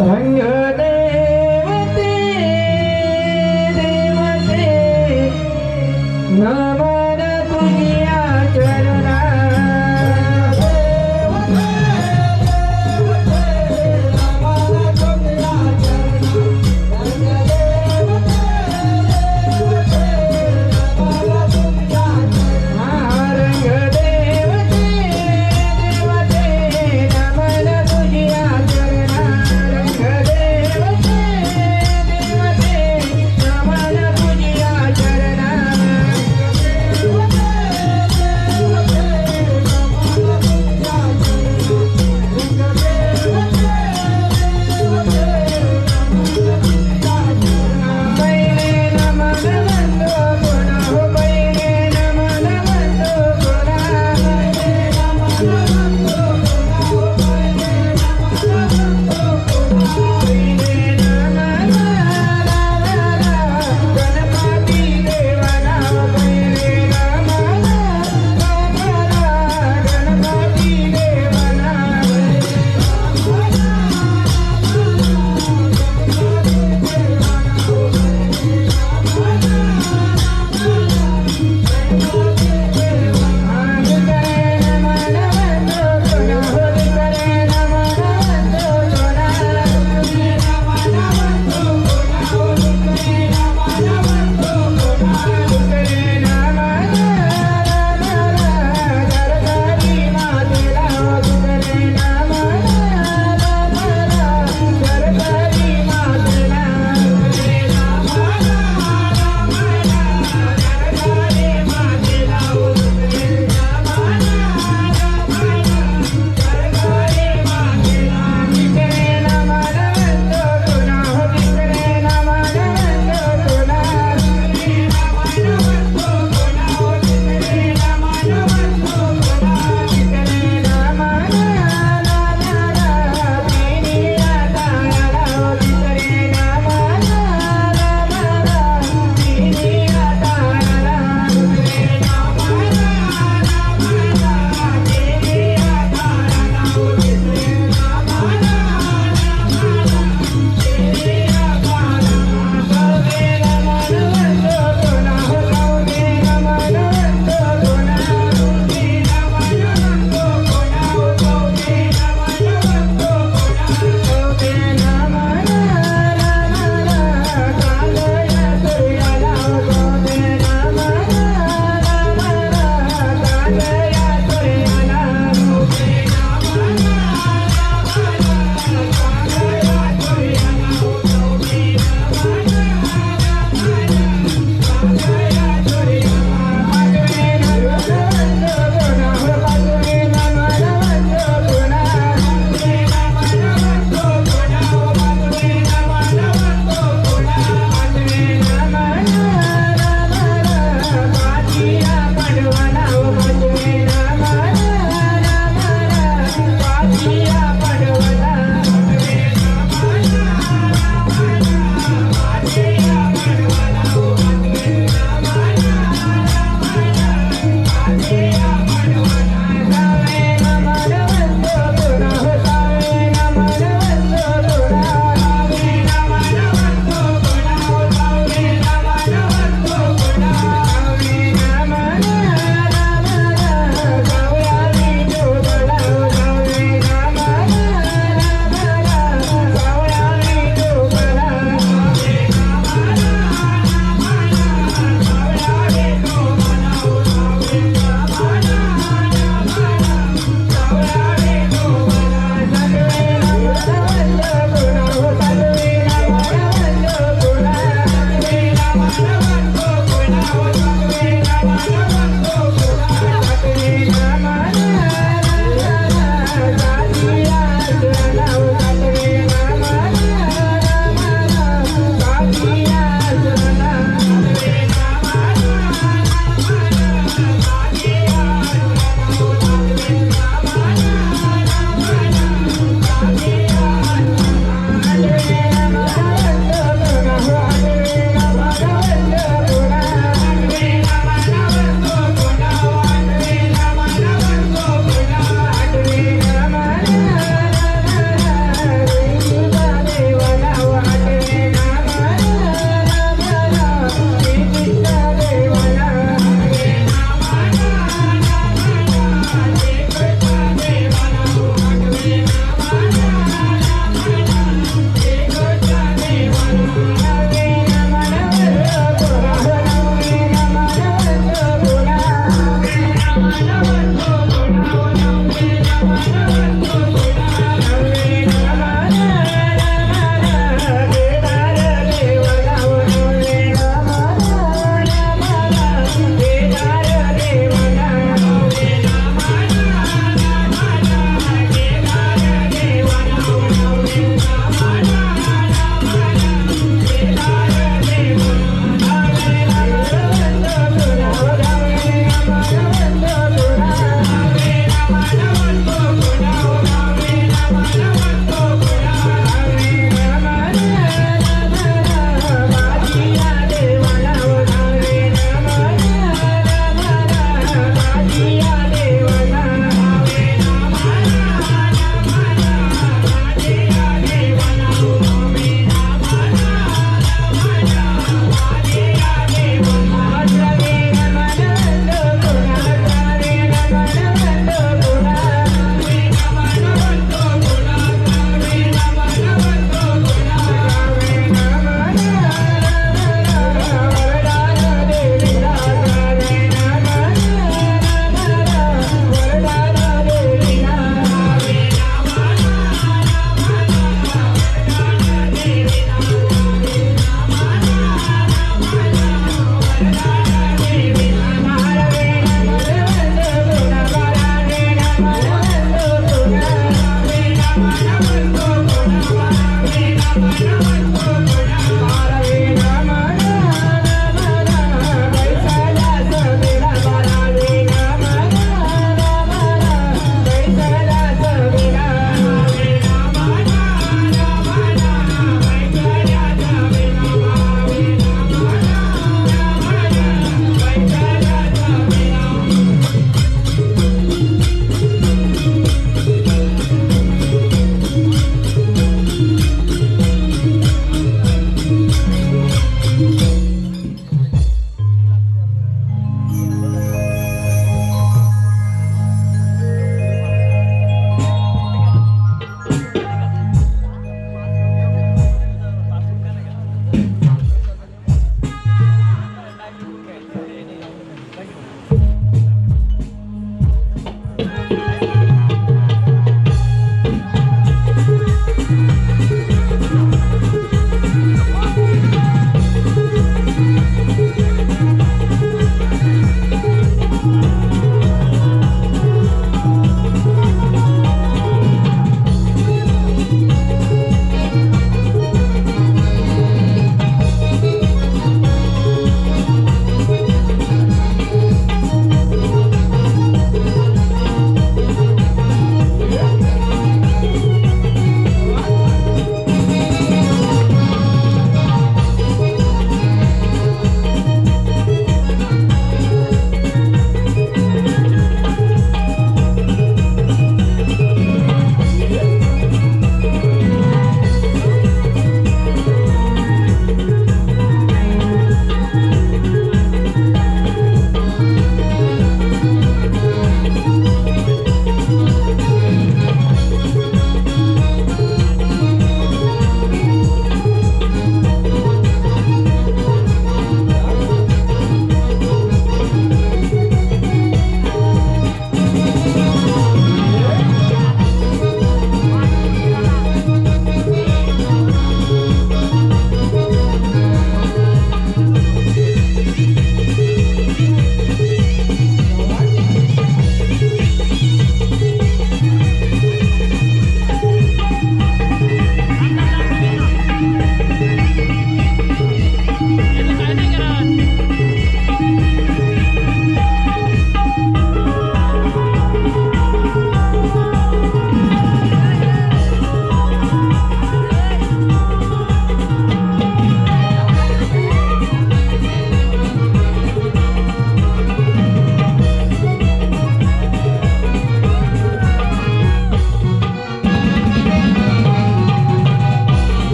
रंग देवते देवते नमन तुझ्या चरणा रंग देवते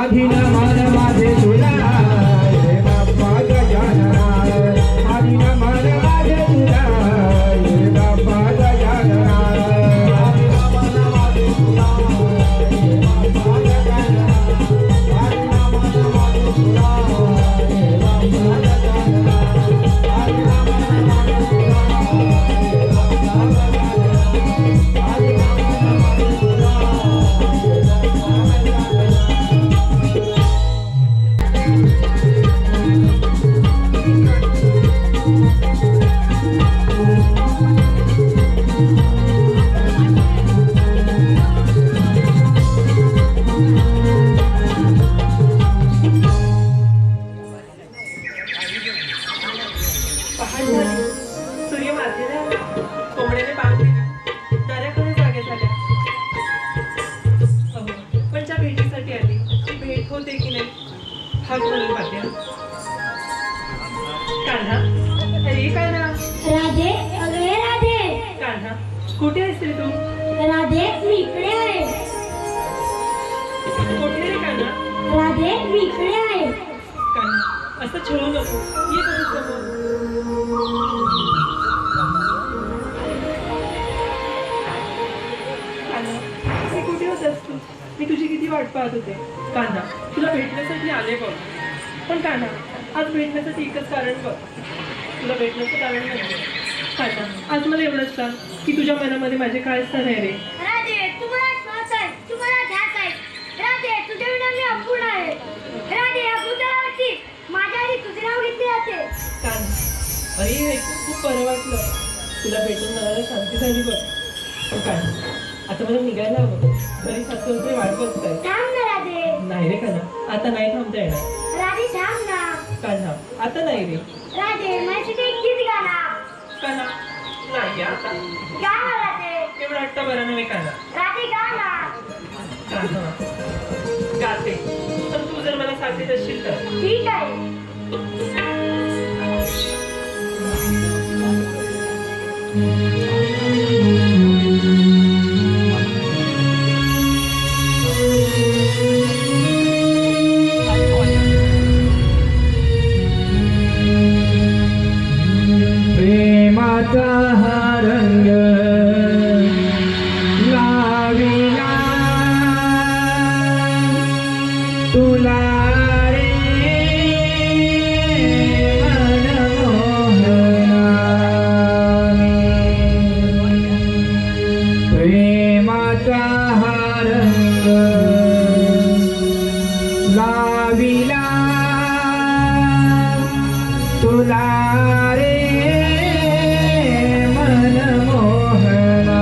आधी नमन माझे तुला रे बाप्पा गजानना आधी नमन माझे तुला रे बाप्पा गजानना आधी नमन माझे तुला रे बाप्पा गजानना आधी नमन माझे तुला रे बाप्पा गजानना आधी नमन माझे तुला रे बाप्पा गजानना आधी नमन माझे तुला रे सूर्य मारलेला कोंबड्याने बांधली दऱ्याकडे जागे झाल्या पण ज्या भेटीसाठी आली ती भेट होते की नाही हाक म्हणून पाहते कान्हा अरे कान्हा राधे अगे राधे कान्हा कुठे आहेस रे तू राधे मी इकडे आहे कुठे रे कान्हा राधे मी इकडे आहे कान्हा असं छळू नको ये बघू समोर कान्हा हे कुठे होतास तू मी तुझी किती वाट पाहत होते कान्हा तुला भेटण्यासाठी आले बघ पण कान्हा आज भेटण्यासाठी एकच कारण बघ तुला भेटण्याचं कारण म्हणजे कान्हा आज मला एवढंच सांग की तुझ्या मनामध्ये माझे काय स्थान आहे रे राधे तुम्हाला श्वास आहे तुम्हाला ध्यास आहे राधे तुझ्या विना मी अपूर्ण आहे राधे या भूतलावरती माझ्या आधी तुझे नाव घेतले जाते कान्हा अरे हे ऐकून खूप बरं वाटलं तुला भेटून मनाला शांती झाली बघ पण कान्हा आता मला निघायला हवं घरी सासू वाट बघताय थांब ना राधे नाही रे कान्हा आता नाही थांबता येणार राधे थांब ना कान्हा आता नाही रे राधे माझ्यासाठी एक गीत गा ना कान्हा नाही आता गा ना राधे एवढं वाटतं बरं नव्हे कान्हा राधे गा ना कान्हा गाते पण तू जर मला साथ देत असशील तर ठीक आहे प्रेमाचा हा रंग लाविला तुला रे मनमोहना प्रेमाचा हा रंग लाविला तुला रे मनमोहना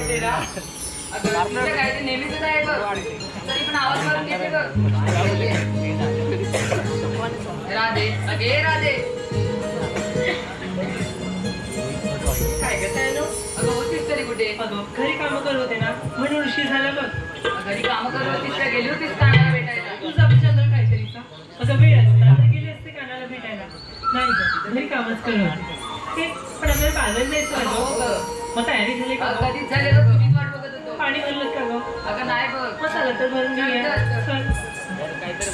कुठे ना अगं तुझं काय ते नेहमीच आहे बघ तरी पण आवाज मारून घेते बघ राधे अगे राधे काय कसं आहे ना अगं होतीस तरी कुठे अगं घरी कामं करत होते ना म्हणून उशीर झाला बघ घरी कामं करत होतीस का गेली होतीस कानाला भेटायला तुझा चंद्र काहीतरीचा अगं वेळ असता तर गेली असते कानाला भेटायला नाही गं घरी कामच करत होते ते पण आपल्याला बाजारात जायचं आहे हो गं. गं मग तयारी झाली का गं? कधीच झाले गं तुझीच वाट बघत होतो पाणी भरलं का गं अगं नाही बघ मग चला तर भरून घेऊया चल.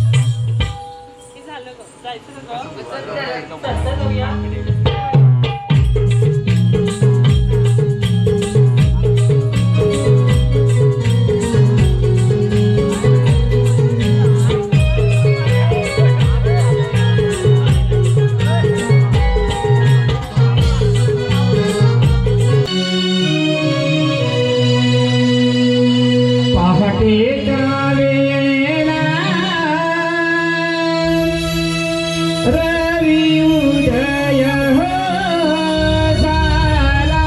हे झालं गं. जायचं का गं? चल जाऊया. पहाटेच्या वेळेला रवी उदय हो झाला.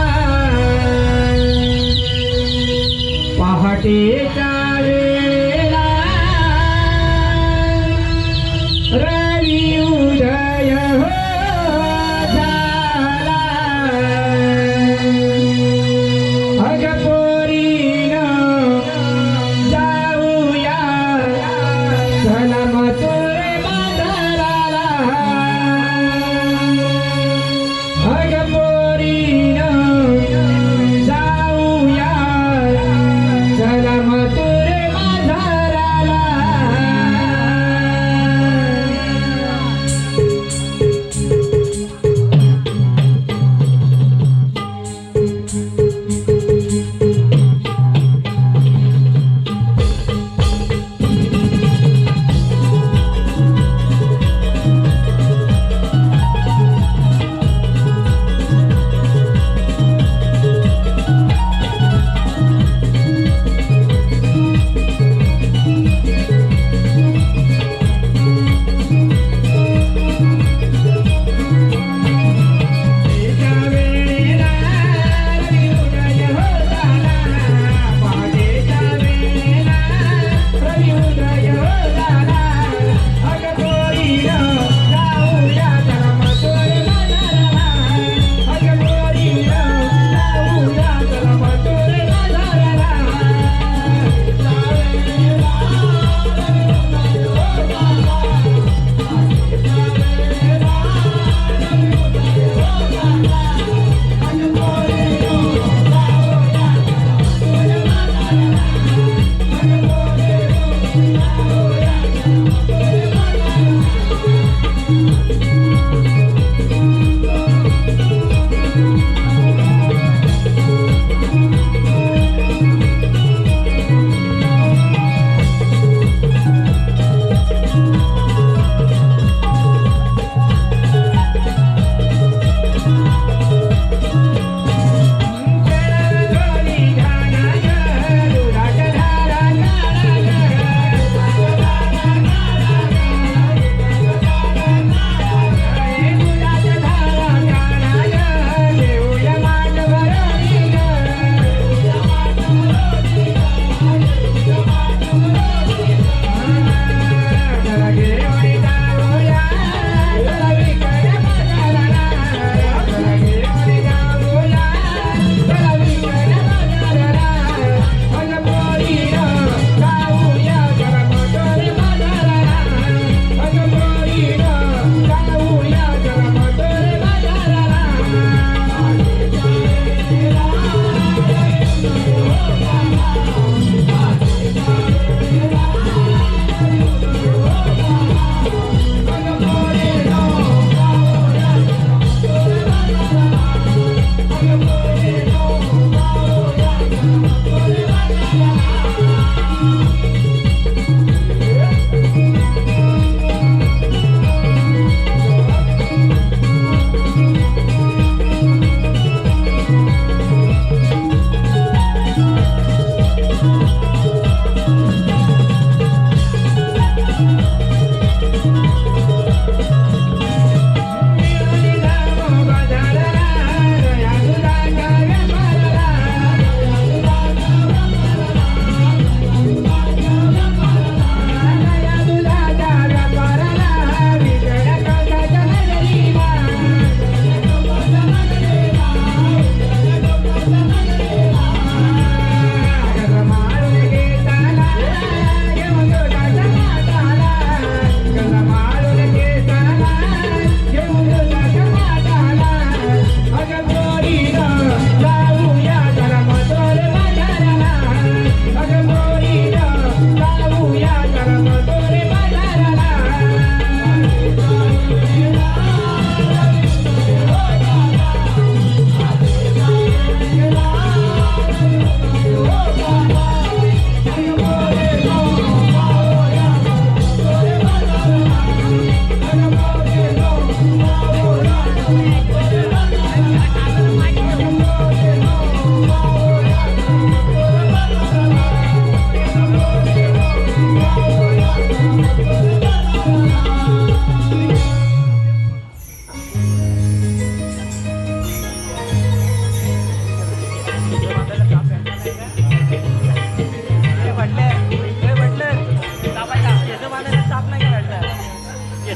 पहाटेच्या वेळेला रवी उदय हो झाला. अग पोरीनो जाऊया चला मथुरे माथराला. अग पोरीनो जाऊया चला मथुरे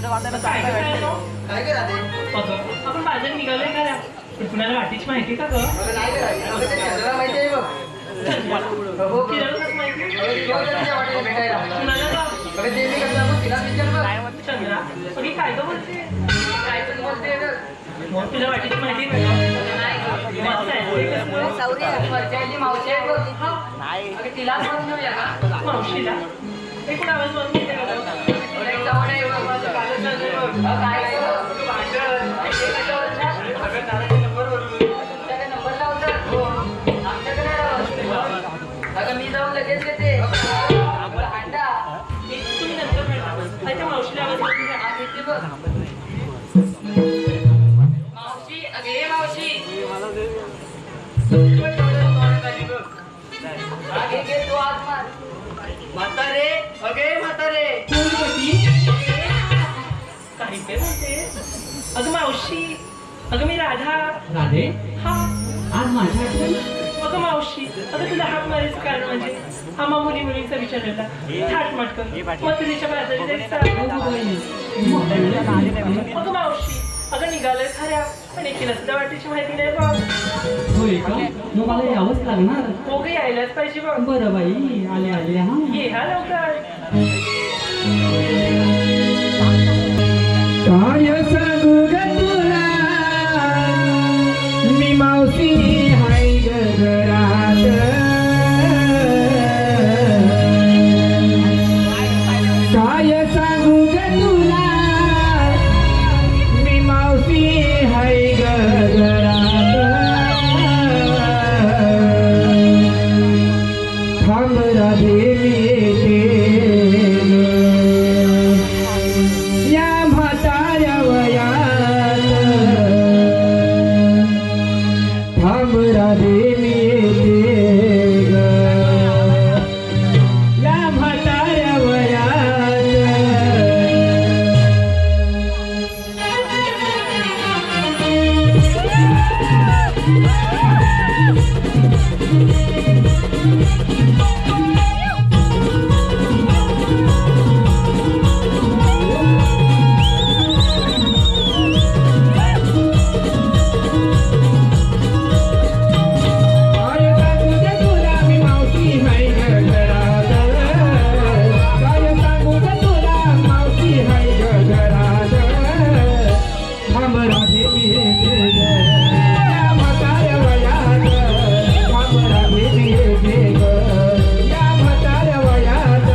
काय करायचं? काय करायचं अगं, आपण बाजारात निघालोय का रे? पण कुणाला वाटेची माहिती का गं? नाही करायचं चंद्राला माहिती आहे बघ हो की किराणाच माहिती? तुझ्या वाटेला भेटायला कुणाला का? अगं ते मी कसं मग तिला विचार बघ चंद्रा, पण ही काय गं बोलते? काय पण बोलते गं. मग तुला वाटेची माहिती आहे का? मस्त आहे. ते कसं? वरच्याची मावशी आहे बघ अगं तिलाच म्हणून घेऊया का मावशीला हे कोण आवाज बंद केले का गं? तुला एक जवळ आहे बघ माझं कालच चाललंय बघ. काय गं? भांडण. ते कशावरनं? अगं, दादाच्या नंबरवरून. तुमच्याकडे नंबर लावतात आमच्याकडे नाही लावत. अगं मी जाऊन लगेच येते हांडा एक तुम्ही नंतर भेटा. त्या मावशीला आवाज बंद करा. हा येते बघ मावशी अगे मावशी अगे घे तू आज मार म्हातारे अगे म्हातारे काही काय म्हणते? अगं मावशी, अगं मी राधा. राधे हा आज माझ्या आठवण अगं मावशी, अगं तुला हाक मारायचं कारण म्हणजे हा मुली मुलींचा विचारलेला थाट मटकन मग तुझ्या बाजारी जायचं. अगं मावशी, अगं निघालंय खऱ्या पण एकीला सुद्धा वाटेची माहिती नाही बघ. होय का मग मला यावंच लागणार हो गं, यायलाच पाहिजे बघ. बरं बाई आले आले हा ये हा लवकर. काय सांगू ग तुला मी मावशी हाय ग घरात काय सांगू ग तुला मी मावशी हाय ग घरात थांब राधे मी येते या म्हाताऱ्या वयात थांब राधे मी येते ग या म्हाताऱ्या वयात काय सांगू ग तुला मी मावशी हाय ग घरात काय सांगू ग तुला मावशी हाय ग घरात थांब राधे मी येते ग या म्हाताऱ्या वयात थांब राधे मी येते ग या म्हाताऱ्या वयात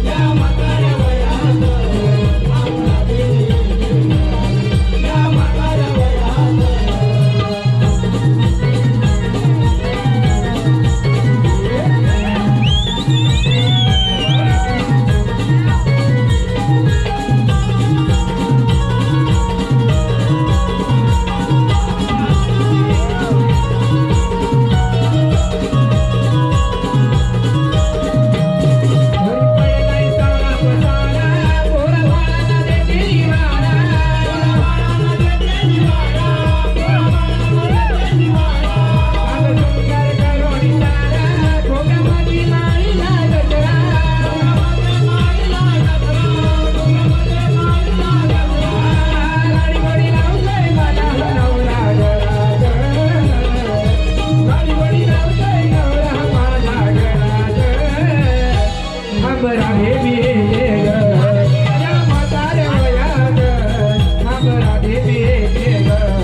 या म्हाताऱ्या वयात थांब राधे मी येते ग या म्हाताऱ्या वयात राधे मी येते ग या म्हाताऱ्या वयात थांब राधे मी येते ग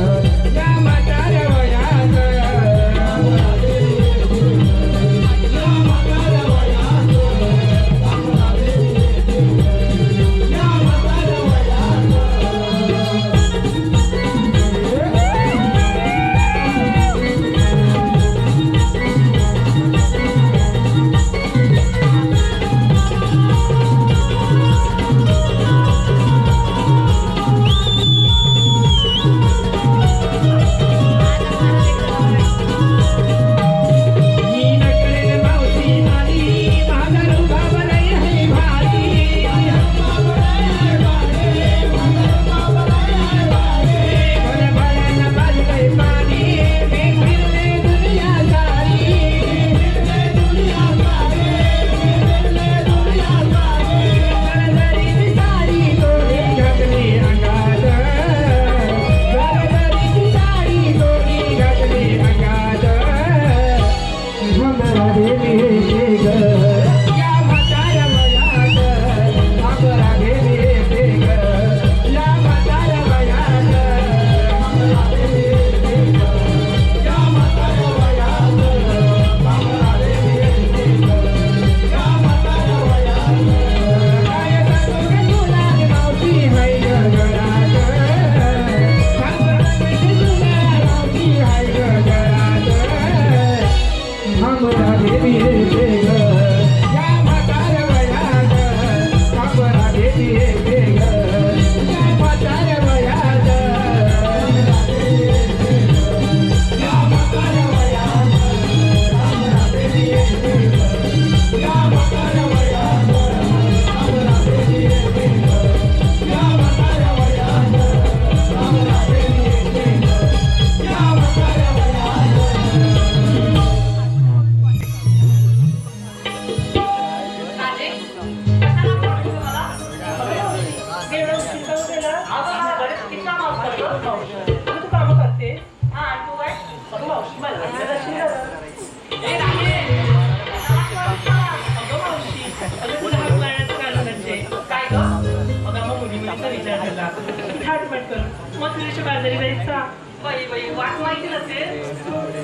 तुझ्याशी बाजारी जायचा. बाई वाट माहिती नसेल.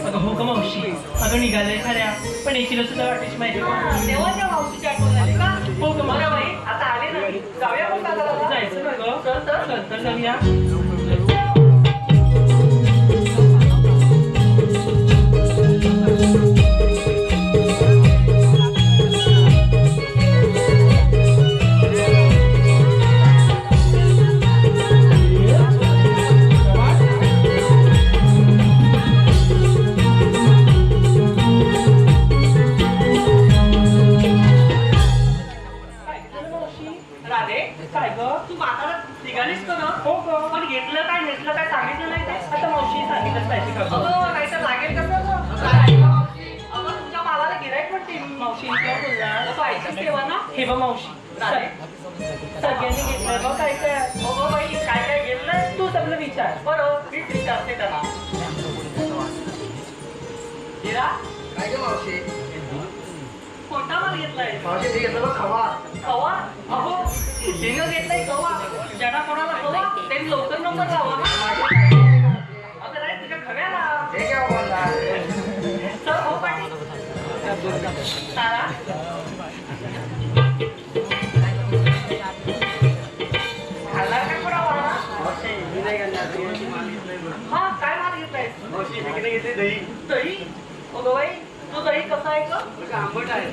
अगं हो का मावशी, अगं निघालंय खऱ्या, पण 1 किलो सुद्धा वाटायची माहिती का? तेव्हा त्या मावशीची आठवण झाली का? हो का बरं मावशी? बाई, आता आले ना मी. जाऊया मग बाजाराला. जायचं ना गं? चल. तर जाऊया. राधे, काय गं? तू बाजारात निघालीस का ना? हो गं. पण घेतलं काय नेसलं काय सांगितलं नाही ते? आता मावशी सांगितलंच पाहिजे का गं? अगं नाहीतर लागेल कसं गं? काय गं मावशी? अगं तुझ्या मालाला गिऱ्हाईक म्हणते मी. मावशी काय बोलणार? अगं ऐकतेस तेव्हा ना? हे बघ मावशी, राधे. सगळ्यांनी घेतलंय बघ काय काय. अगं बाई काय घेतलंय? तू आपलं विचार. बरं मीच विचारते त्याला. हिरा, काय ग मावशी? कोणता माल घेतलाय? मावशी ते घेतलं बघ खवा. कवा? अहो हिनं घेतलाय कवा. ज्याला कोणाला कवा त्यांनी लवकर नंबर लावा ना. अगं नाही तुझ्या खव्याला. हे काय बोलला? चल हो पाटील. तारा. घालणार काय पुरावा ना? मावशी मी नाही घालणार. तू माल घेतलंय बघ. हा काय माल घेतलाय? मावशी हे किती घेतली दही? दही. अगं बाई तू दही कसं आहे का? बघ आंबट आहे.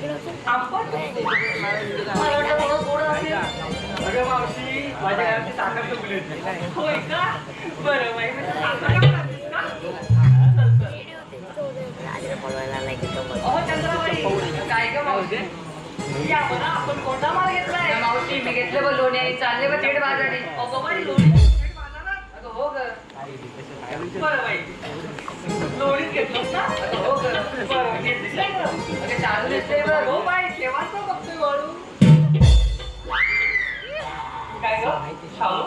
आंबट? मला वाटलं थोडं गोड असेल. अगं मावशी माझ्या घरात ती साखर संपली होती. होय का? बरं बाई म्हणजे साखर टाकून आणतेस का? चल, चल. अहो चंद्राबाई काय ग मावशी? या बरं आपण कोणता माल घेतलाय? मावशी मी घेतलं बघ लोणी आणि चालले बघ थेट बाजारी. अगं बाई लोणी थेट बाजारात? अगं हो ग. बरं बाई लोणीच घेतलं ना? अगं हो ग. बरं घेतलीस नाही गं? अगं चालू दिसतंय बघ. हो बाई केव्हाच बघतोय वळू. काय ग? शालू?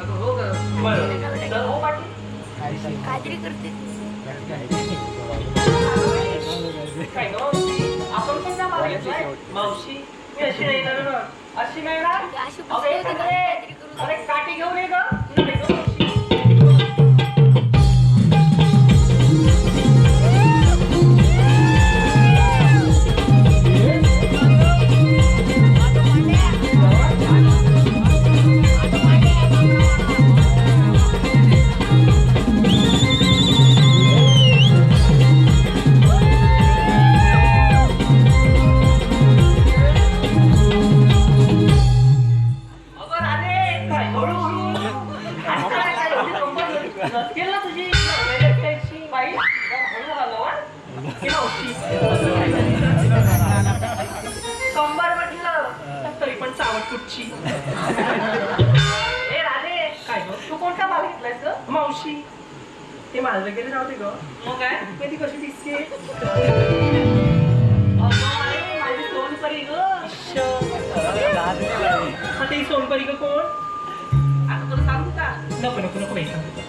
अगं हो ग. बरं तर हो पाटील. काहीतरी करते काय ग मावशी? आपण कोणता माल घेतलाय? मावशी, मी अशी नाही येणार ना. अशी नाही ना? अशी अगं एक पुस्तकं रे. काहीतरी करू. अरे काठी घेऊन ये ग. नाही ग मावशी. अगं राधे, काय हळूहळू. आणि काय एवढी कंबर नसतील ना तुझी? एकट्याची. बाई, जरा हळू हलव हा. ही मावशी. कंबर म्हटलं. तरी पण चावट कुठची. ए राधे, काय गं? तू कोणता माल घेतलायस ग? मावशी, ते माल वगैरे राहते ग. मग काय? मी ती कशी दिसते? अगं, माझी सोनपरी ग. आता ही सोनपरी का कोण? आता तुला सांगू का? नको नको नको बाई सांगतो.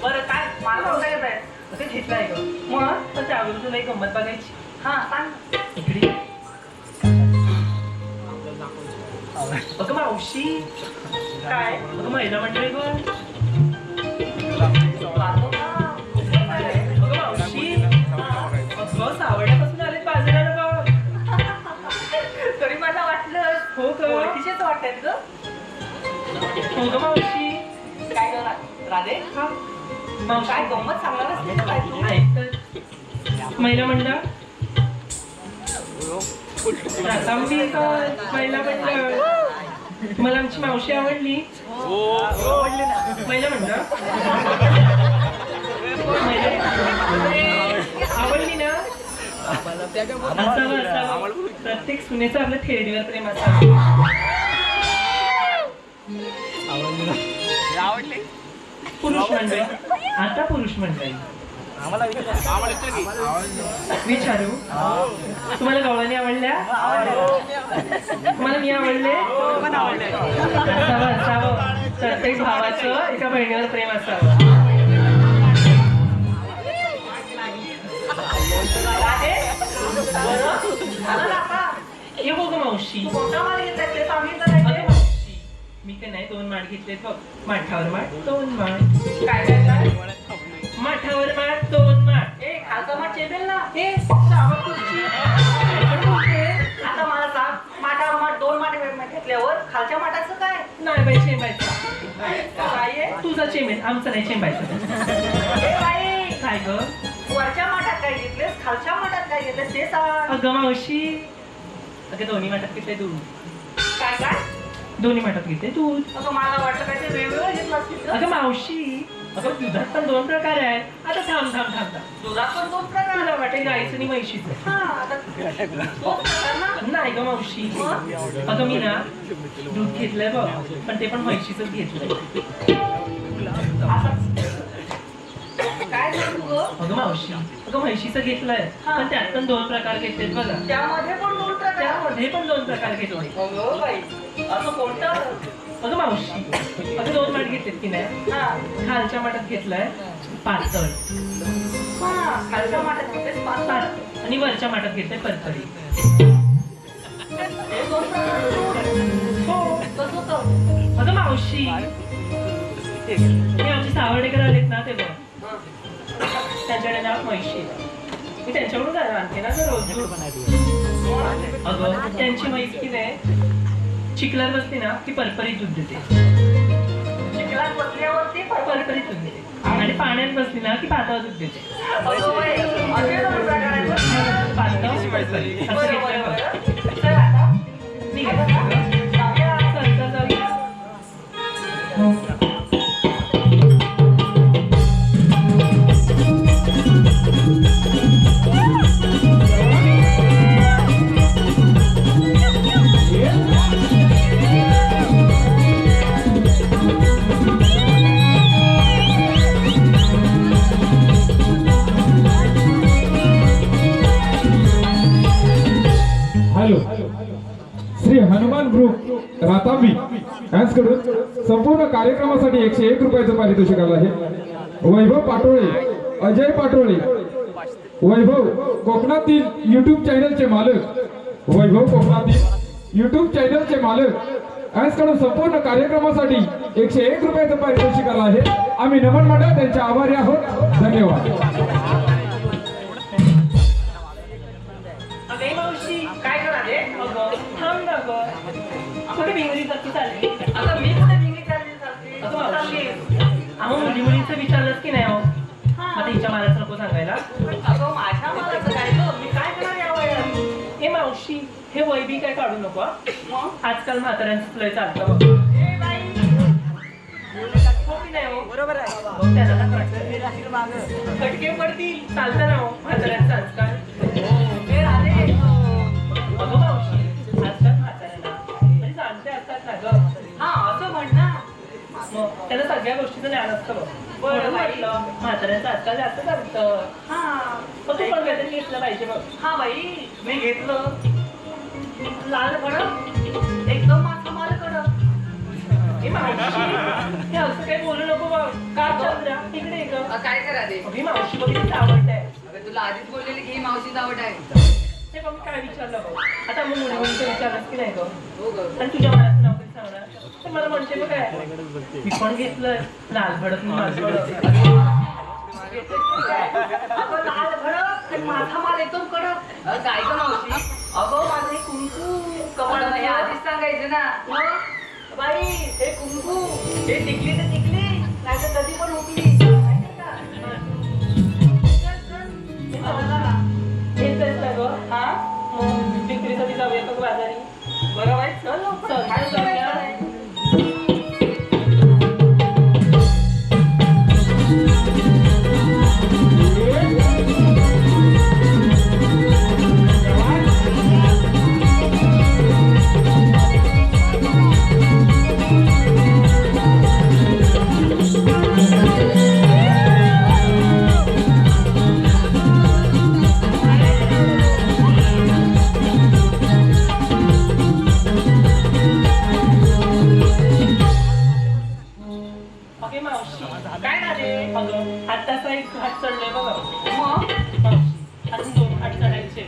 बरं काय माल कोणता घेताय? ते घेतलाय ग. मग पण त्यावर तुला एक गंमत बघायची. हा सांग. इकडे अगं मावशी, काय? अगं महिला मंडळी ग. पाहतो का? अगं मावशी, अगं सावड्यापासून आले बाजाराला ग. तरी मला वाटलं हो का? ओळखीचेच वाटतात ग. हो ग मावशी. काय ग राधे? हा मग काय गंमत सांगणार असते का काय तू? ऐक तर. महिला मंडळ आता मी एका महिला मंडळ. तुम्हाला आमची मावशी आवडली? महिला मंडळ आवडली ना? असावं असावं. प्रत्येक सुनेचं आपल्या थेरडीवर प्रेम असावं. पुरुष मंडळी, आता पुरुष मंडळी विचारू. तुम्हाला गवळणी आवडल्या? तुम्हाला मी आवडले? असावं असावं. प्रत्येक भावाचं एका बहिणीवर प्रेम असावं. राधे, बरं झालं ना आता? हे बघ मावशी. तू कोणता माल घेताय ते सांगितलं नाही अगं ते? मावशी, मी काय नाही 2 माठ घेतलेत बघ. माठावर माठ 2 माठ. काय काय काय माठावर माठ 2 माठ. ए खालचा माठ चेपेल ना ए सावध तुझी. पण बोलते. आता मला सांग माठावर माठ 2 माठ घेतल्यावर खालच्या माठाचं काय नाही बाई चेंबायचा. काय आहे? तुझा चेमेन आमचा नाही चेंबायचा. ए बाई काय ग वरच्या माठात काय घेतलेस खालच्या माठात काय घेतलेस ते सांग अगं मावशी अगं दोन्ही माठात घेतले दूध. काय काय दोन्ही माठात घेते दूध. अगं मला वाटलं काय ते वेगवेगळं घेतलं असतील अगं मावशी अगं दुधात पण 2 प्रकार आहेत. आता थांब दुधात पण 2 प्रकार तुला वाटेल गाईचं आणि म्हैशीचं. हा आता 2 प्रकार ना नाही ग मावशी अगं मी ना दूध घेतलंय बघ पण ते पण म्हैशीचंच घेतलंय. काय सांगू ग अगं मावशी अगं म्हैशीचं घेतलंय पण त्यात पण 2 प्रकार घेतलेत बघा. त्यामध्ये पण 2 प्रकार त्यामध्ये पण 2 प्रकार घेतले. अगं बाई असं कोणतं अगं मावशी अगं 2 माठ घेतलेत की नाही. हा खालच्या माठात घेतलंय पातळ हा खालच्या माठात घेतलेस पातळ आणि वरच्या माठात घेतलंय परतळी. हे 2 प्रकार हो कसं होतं अगं मावशी हे आमचे सावर्डेकर आलेत ना ते बघ त्यांच्याकडे नाव म्हैशी. मी त्यांच्याकडून आणते ना तर रोज अगं त्यांची म्हैस की नाही चिखलात बसली ना ती परपरीत दूध देते. चिखलात बसल्यावरती परपरीत दूध देते आणि पाण्यात बसली ना की पातळ दूध देते. अगं बाई असे 2 प्रकार आहेत पातळ परपरीत असं बरं घेतलंय बरं बघ. बरं चल आता निघायचं. जाऊया. चल, जाऊया. हॅलो श्री हनुमान ग्रुप रातांबी यांच्याकडून संपूर्ण कार्यक्रमासाठी 101 रुपयाचं पारितोषिक आलं आहे. वैभव पाटोळे, अजय पाटोळे, वैभव कोकणातील युट्यूब चॅनलचे मालक, वैभव कोकणातील युट्यूब चॅनलचे मालक यांच्याकडून संपूर्ण कार्यक्रमासाठी 101 रुपयाचं पारितोषिक आलं आहे. आम्ही नमन मंडळ त्यांचे आभारी आहोत. धन्यवाद. अगं मावशी काय करा रे अगं थांब ना गं कुठे भिंगरी जाती चालली. आता मी कुठे भिंगी चालली अगं मावशी अहो मुलीचं विचारलंच की नाही हो आता हिच्या मालाचं नको सांगायला. अगं माझ्या मालाचं काय गं मी काय करणार या वयात हे मावशी हे वैबी काय काढू नको हा. मग आजकाल म्हाताऱ्यांचं लय चालतं बघ. ए बाई हो की नाही हो बरोबर आहे. मग त्याला काय करायचं? खटके पडतील चालतं ना हो म्हाताऱ्यांचं आजकाल. ए राधे अगं मावशी आजकाल म्हाताऱ्यांना म्हणजे जाणते असतात ना गं. हा असं म्हण ना मग त्याला सगळ्या गोष्टीचं ज्ञान असतं बघ. बरं बाई. म्हटलं म्हाताऱ्यांचं आजकाल जास्त चालतं. हा मग तू पण काहीतरी घेतलं पाहिजे बघ. हा बाई मी घेतलं लाल कडक एकदम माझं माल कडक हे मावशी हे असं काही बोलू नको बघ. का चंद्रा तिकडे ये गं. काय करा दे ही मावशी बघितली आवडते. अगं तुला आधीच बोललेली की ही मावशीच आवड आहे. हे बघ मी काय विचारलं बघ. आता मग मुली मुलीचं विचारलंस की नाही गं. हो ग आणि तुझ्या मनाचं नाव कधी सांगणार तर मला म्हणते बघ काय मी पण घेतलं लाल भडक लाल भडक. अगं लाल भडक आणि माझा माल एकदम कडक काय ग मावशी अगं माझं हे कुंकू मला हे कमळ आधीच सांगायचं ना. मग बाई हे कुंकू हे टिकली तर टिकली नाही तर कधी पण हुकली माहिती का? चल, चल. हे चला. हे तेच ना गं. हा मग विक्रीसाठी जाऊया का बाजारी. बरं बाई चल लवकर. चल, काय जाऊया. करायचं? ओके मावशी काय झाले अगं आत्ताचा एक घाट चढलोय बघा. मग अजून 2 घाट चढायचे.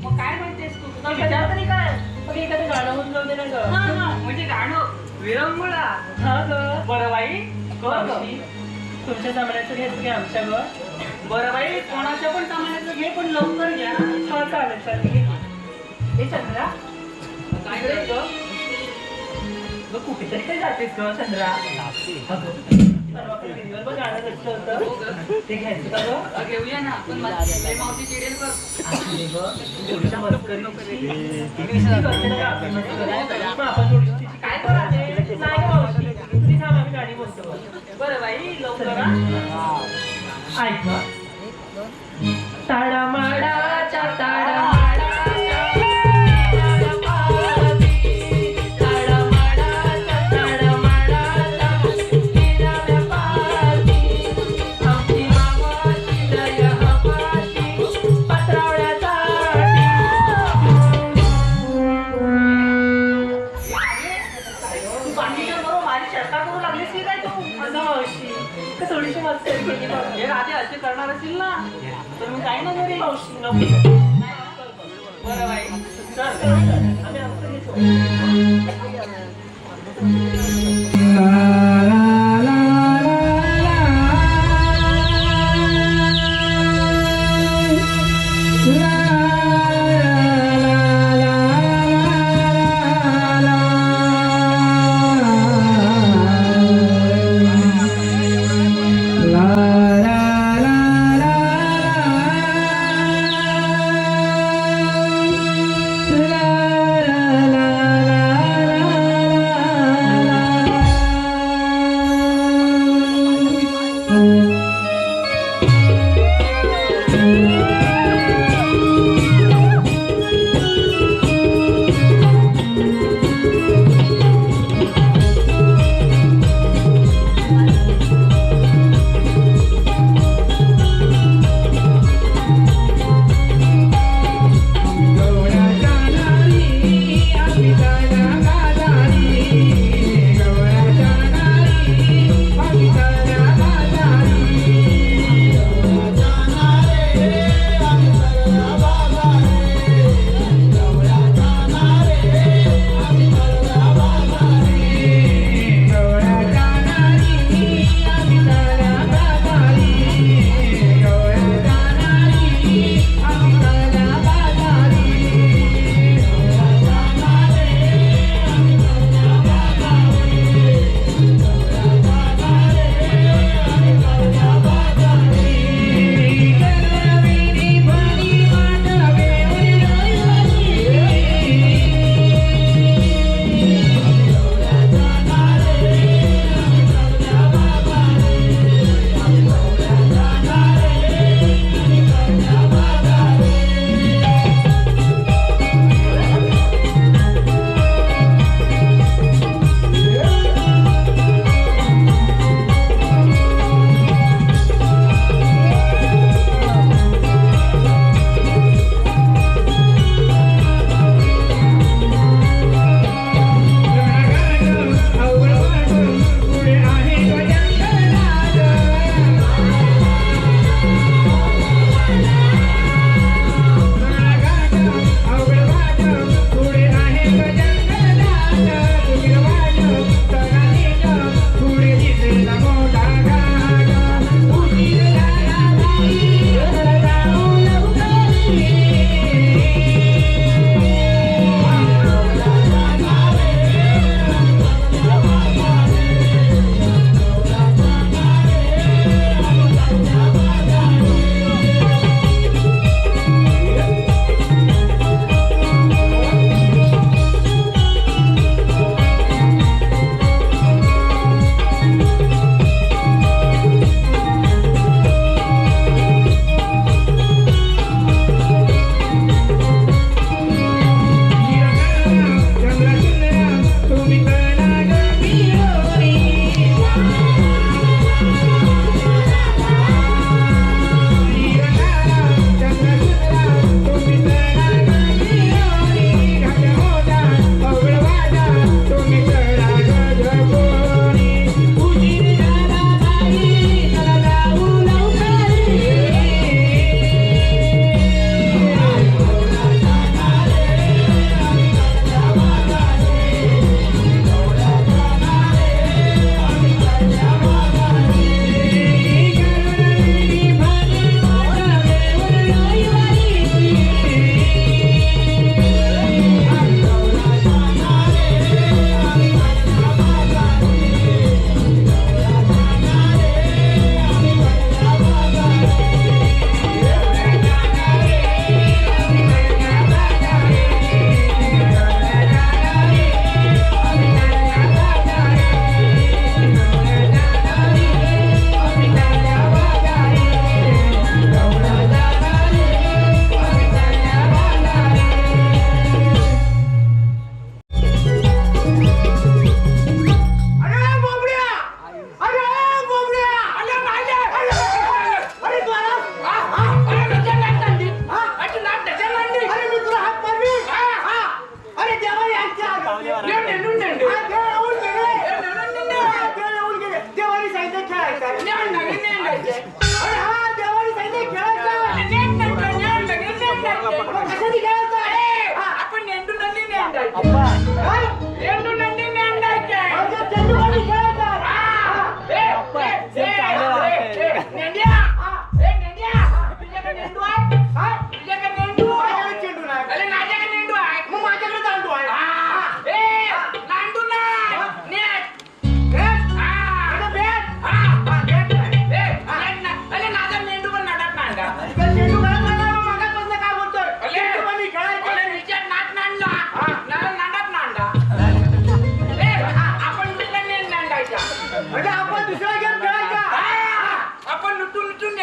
मग काय म्हणतेस तू तुझा विचार तरी काय मग एखादं गाणं होऊन जाऊ दे ना गं. हा, म्हणजे गाणं विरंगुळा हा ग बरं बाई कोण मावशी तुमच्या सामानाचं घ्यायचं की आमच्या ग बरं बाई कोणाच्या पण सामानाचं घे पण लवकर घ्या हा चालेल चालेल घे. हे चंद्रा काय रे ग ग कुठेतरी काय जातेस ग चंद्रा परवा आपण टीव्हीवर बघ गाणं रचलं होतं ते घ्यायचं का ग घेऊया ना पण मावशी चिडेल बघ असले ग थोडीशा मस्करी किती करते ना आपण मस्करी मग आपण थोडीशी तिची काय करायचे नाही ग मावशी तुम्ही थांब आम्ही गाणी बोलतो बरं बाई लवकर हा. ऐक ना ताडामाडाच्या तू बाकीच्या बरोबर माझी चर्चा करू लागलीस की काय तू अगं मावशी का थोडीशी मस्करी केली बघ. हे राधे असे करणार असेल ना तर मी काही ना घरी मावशी नको. बरं बाई चल, आम्ही आमचं घेतो.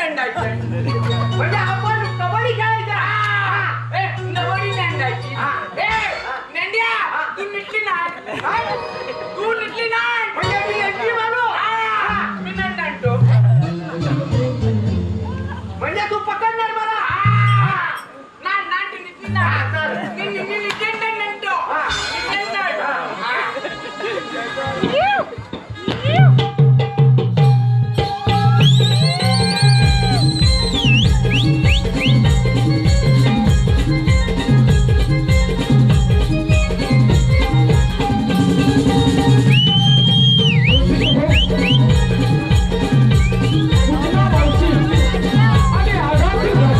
नेंडायचं म्हणजे आपण कबड्डी खेळायचं ए नवरी नेंडायची नेंड्या तू निटली नाही तू निटली नाही म्हणजे मी एंट्री मारू मी नेंडांटो म्हणजे तू पकडणार मला नाही नाही तू निटली नाही मी निटली नेंडो सूचना मावशी आणि आगामी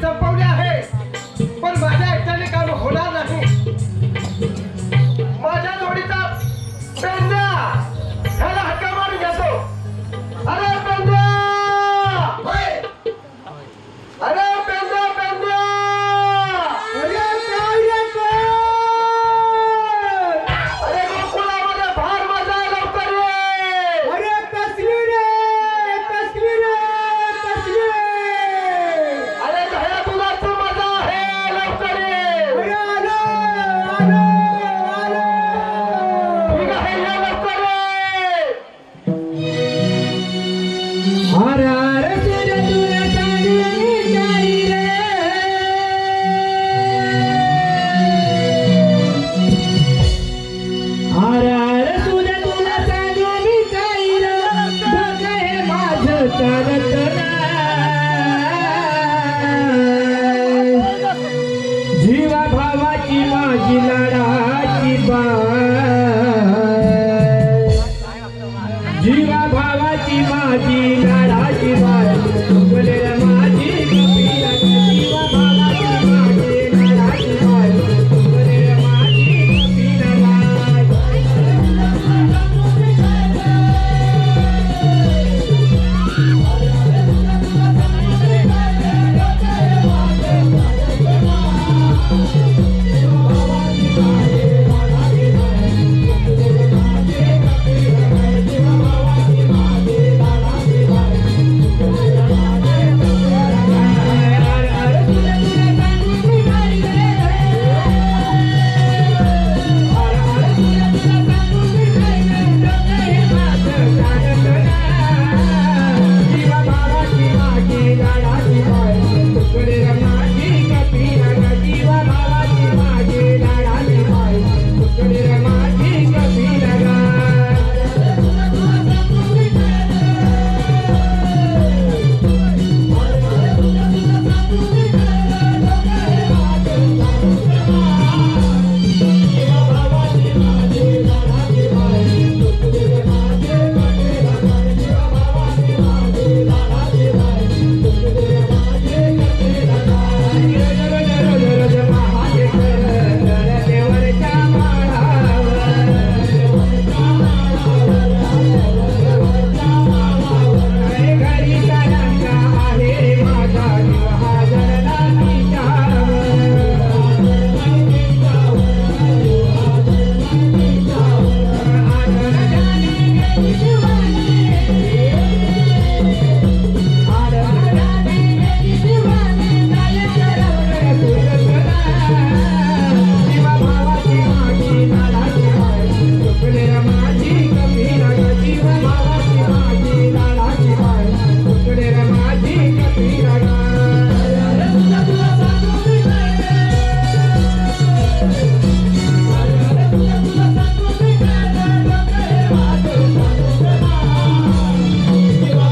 संपवली आहे, पण माझ्या एकट्याने काम होणार नाही. माझ्या जोडीचा पेंड्या ह्याला हक्का मारून घेतो. अरे पेंड्या, अरे पेंड्या, पेंड्या, अरे काय रे काय? अरे गोकुळामध्ये भार माझा लवकर ये. अरे कसली रे, कसली रे, कसली. अरे दह्या दुधाची मजा आहे, लवकर ये. अरे आलो, आलो, आलो. ठीक आहे, ये लवकर ये. अरे अरे तुझ्या तुला चांगली काही रे. अरे अरे तुझ्या तुला चांगली काही रे. बघ हे माझं चालत नाही. जीवा भावाची माझी लाडाची बाय. जीवा भावाची माझी लाडाची बाय. तुझे माझी कपिला. जीवा भावाची माझी लाडाची बाय. तुझे माझी कपिला बाय. जीवा भावाची माझी लाडाची बाय. तुझे माझी कपिला. जीवा भावाची माझी लाडाची बाय. तुझे माझी कपिला. जीवा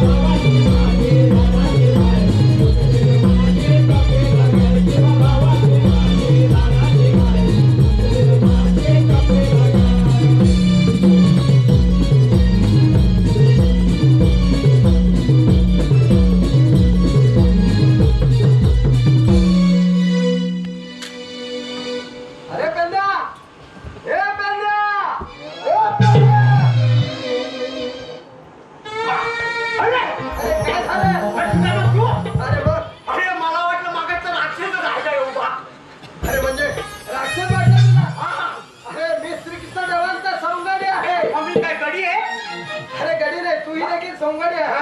भावाची माझी लाडाची बाय. तुझे माझी कपिला. जीवा भावाची माझी लाडाची बाय. तुझे माझी कपिला. अरे पेंड्या, ए पेंड्या, ए पेंड्या. अरे काय झालं? अरे बघ. अरे मला वाटलं मागाचा राक्षसच आहे का एवढा. अरे म्हणजे राक्षस वाटला तुला? अरे मी श्रीकृष्ण देवांचा सौंदर्य आहे. मी काय गडी आहे. अरे गडी नाही, तूही देखील सौंदर्य आहे.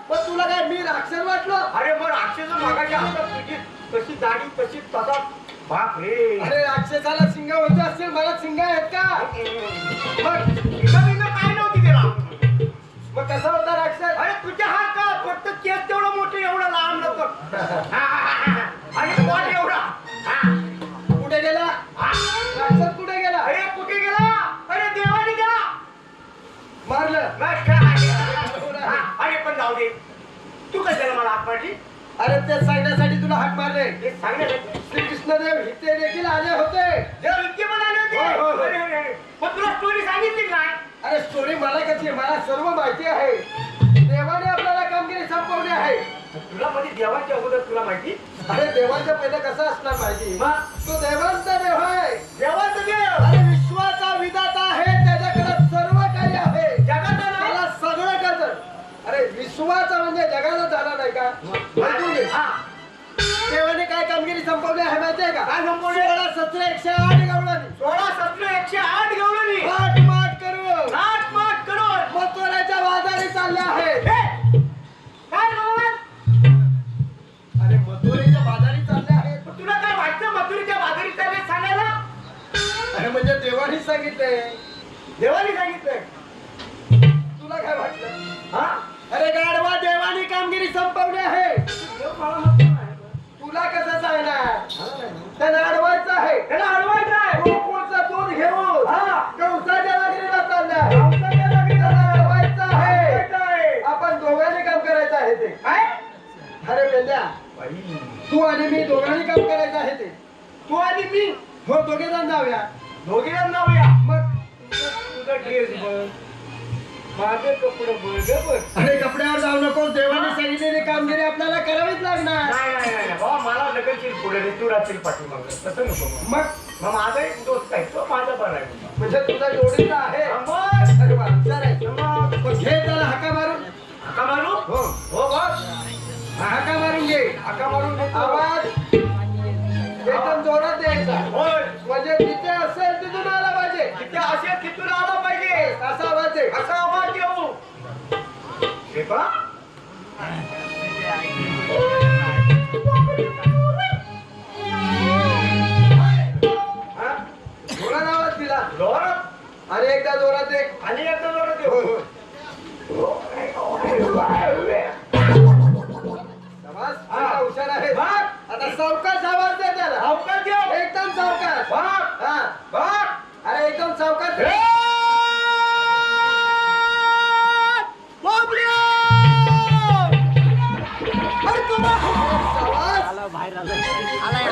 पण तुला काय मी राक्षस वाटलो? अरे मग राक्षस मागाच्या हातात तुझी कशी दाढी तशी तसा. बाप रे. अरे राक्षसाला सिंग होते असतील, मला सिंग आहेत का? मग इथं काय नव्हती त्याला. मग कसा होता राक्षस? अरे तुझ्या हात का फक्त केस तेवढं मोठं एवढं लांब नको. आणि बॉल एवढा. कुठे गेला? राक्षस कुठे गेला? अरे कुठे गेला? अरे देवाने गेला. मारलं. मग काय? अरे पण जाऊ दे. तू काय त्याला मला हात पाडली. अरे ते सांगण्यासाठी तुला हाक मारले. हे सांगण्यासाठी श्रीकृष्णदेव इथे देखील आले होते. देव इतके पण आले होते. होय, होय, होय. अरे, मग तुला स्टोरी सांगितली नाही. अरे स्टोरी मला कशी आहे? मला सर्व माहिती आहे. देवाने आपल्याला कामगिरी संपवली आहे. तुला म्हणजे देवाच्या अगोदर तुला माहिती. अरे देवाच्या पहिलं कसं असणार माहिती तो देवांचा देव आहे. देवाचं देव अरे विश्वाचा विधाता आहे, त्याच्याकडे सर्व काही आहे. जगाचा नाही. त्याला सगळं करत. अरे विश्वाचा म्हणजे जगाला झाला नाही का? ऐकून घे. हा. देवाने काय कामगिरी संपवली आहे माहिती आहे का? काय संपवली? 16 17 108 गवळणी 16 17 108 गवळणी माट माट करून नाट माट करून मथुरेच्या बाजारी चालल्या आहेत. हे! काय बोलला? अरे मथुरेच्या बाजारी चालल्या आहेत. तुला काय वाटतं मथुरेच्या बाजारी चालले सांगायला? अरे म्हणजे देवाने सांगितलंय. देवाने सांगितलंय. तुला काय वाटलं? हा? अरे गाढवा देवाने कामगिरी संपवली आहे. देव मला म्हणतो नाही. तुला कसं सांगणार? त्याला अडवायचं आहे. त्याला अडवायचं आहे. गोकुळचं दूध घेऊन हा. कंसाच्या नगरीला चालल्या. कंसाच्या नगरीला त्याला अडवायचं आहे. अडवायचं आहे. आपण दोघांनी काम करायचं आहे ते. काय? अरे बेंद्या, तू आणि मी दोघांनी काम करायचं आहे ते. तू आणि मी हो दोघे जण जाऊया. दोघे जण जाऊया. मग तुझा ड्रेस बघ, माझे कपडे बघ. अरे कपड्यावर जाऊ नको. देवाने सांगितलेली कामगिरी आपल्याला करावीच लागणार. नाही बाबा, मला ढकलशील पुढे रे, तू राहशील पाठीमागं. तसं नको मग. मग माझा एक दोस्त आहे, तो माझा बरा आहे. म्हणजे तुझा जोडीचा आहे. मग अरे वा, हुशार आहे. मग मग घे त्याला हाका मारून. हाका मारू? हो हो बस. हाका मारून घे. हाका मारून घेतो. आवाज एकदम जोरात द्यायचा. होय. म्हणजे जिथे असेल तिथून आला पाहिजे. तिथे असेल तिथून आला पाहिजे. असा आवाज आहे. असा आवाज देऊ. हे पहा. हा? जोरात आवाज दिला. जोरात. आणि एकदा जोरात दे. आणि एकदा जोरात होय, देऊ. होय. शाबास, हा. आता हुशार आहे. बघ. आता सावकाश आवाज दे त्याला. अवकाश देऊ. एकदम सावकाश. बघ. हा. बघ. अरे एकदम सावकाश. हे! बापरे! अरे तुला शाबास. अरे,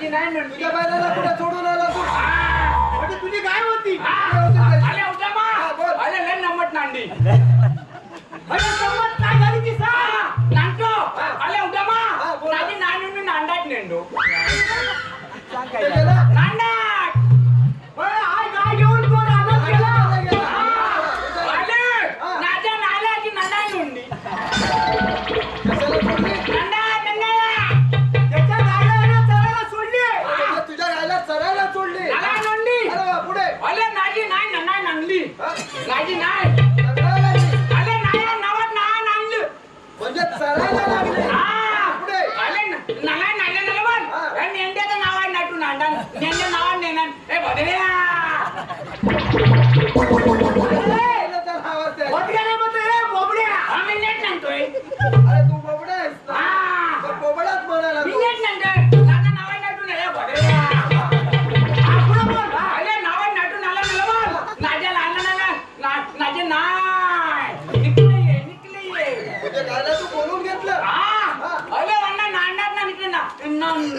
नाजी नाही म्हणली तुझ्या बैलाला कुठे सोडून आला तू म्हणजे तुझी काय होती आले उठा मा हा, बोल. आले लय नंबर नांदी अरे गंमत काय झाली ती सांग नांदतो आले उठा मा हा, बोल. नाजी नांदून नांदात नेंडो ते गेला? नांदात बरं, हाय गाय घेऊन तो रानात गेला. आले हा. नाजा नालाची नंदा नोंदी कशाला सोडली? नंदा त्याच्या गायला चरायला सोडली तुझ्या गायला चरायला सोडली नाला नोंदी अरे वा, पुढे आले नाजी नाही नंदा नांदली हा? नाजी नाही चरायला लागली. आले नाया नवत नाया नांदलं म्हणजे चरायला लागली हा पुढे आले नाला नाला नाला हा. बन हे नेंद्याचं नाव आहे नाटू नांदा नेंद्या नावात नेणार ए भदऱ्या अरे, त्याला आवाज द्यायचा. भदऱ्याने म्हणतो ए बोबड्या आम्ही नेट नांदतोय अरे तू बोबडा आहेस ना? हा तर बोबडाच म्हणाला मी तू. नेट नांदतोय नाचा नाव आहे नाटू नाला भदऱ्या हा पुढे बोल आले नाव आहे नाटू नाला नाला बोल नाजा नाला नाला नाजे नाय निकले म्हणजे गायला तू बोलून घेतलं अरे वन्ना नांदात ना निकले ना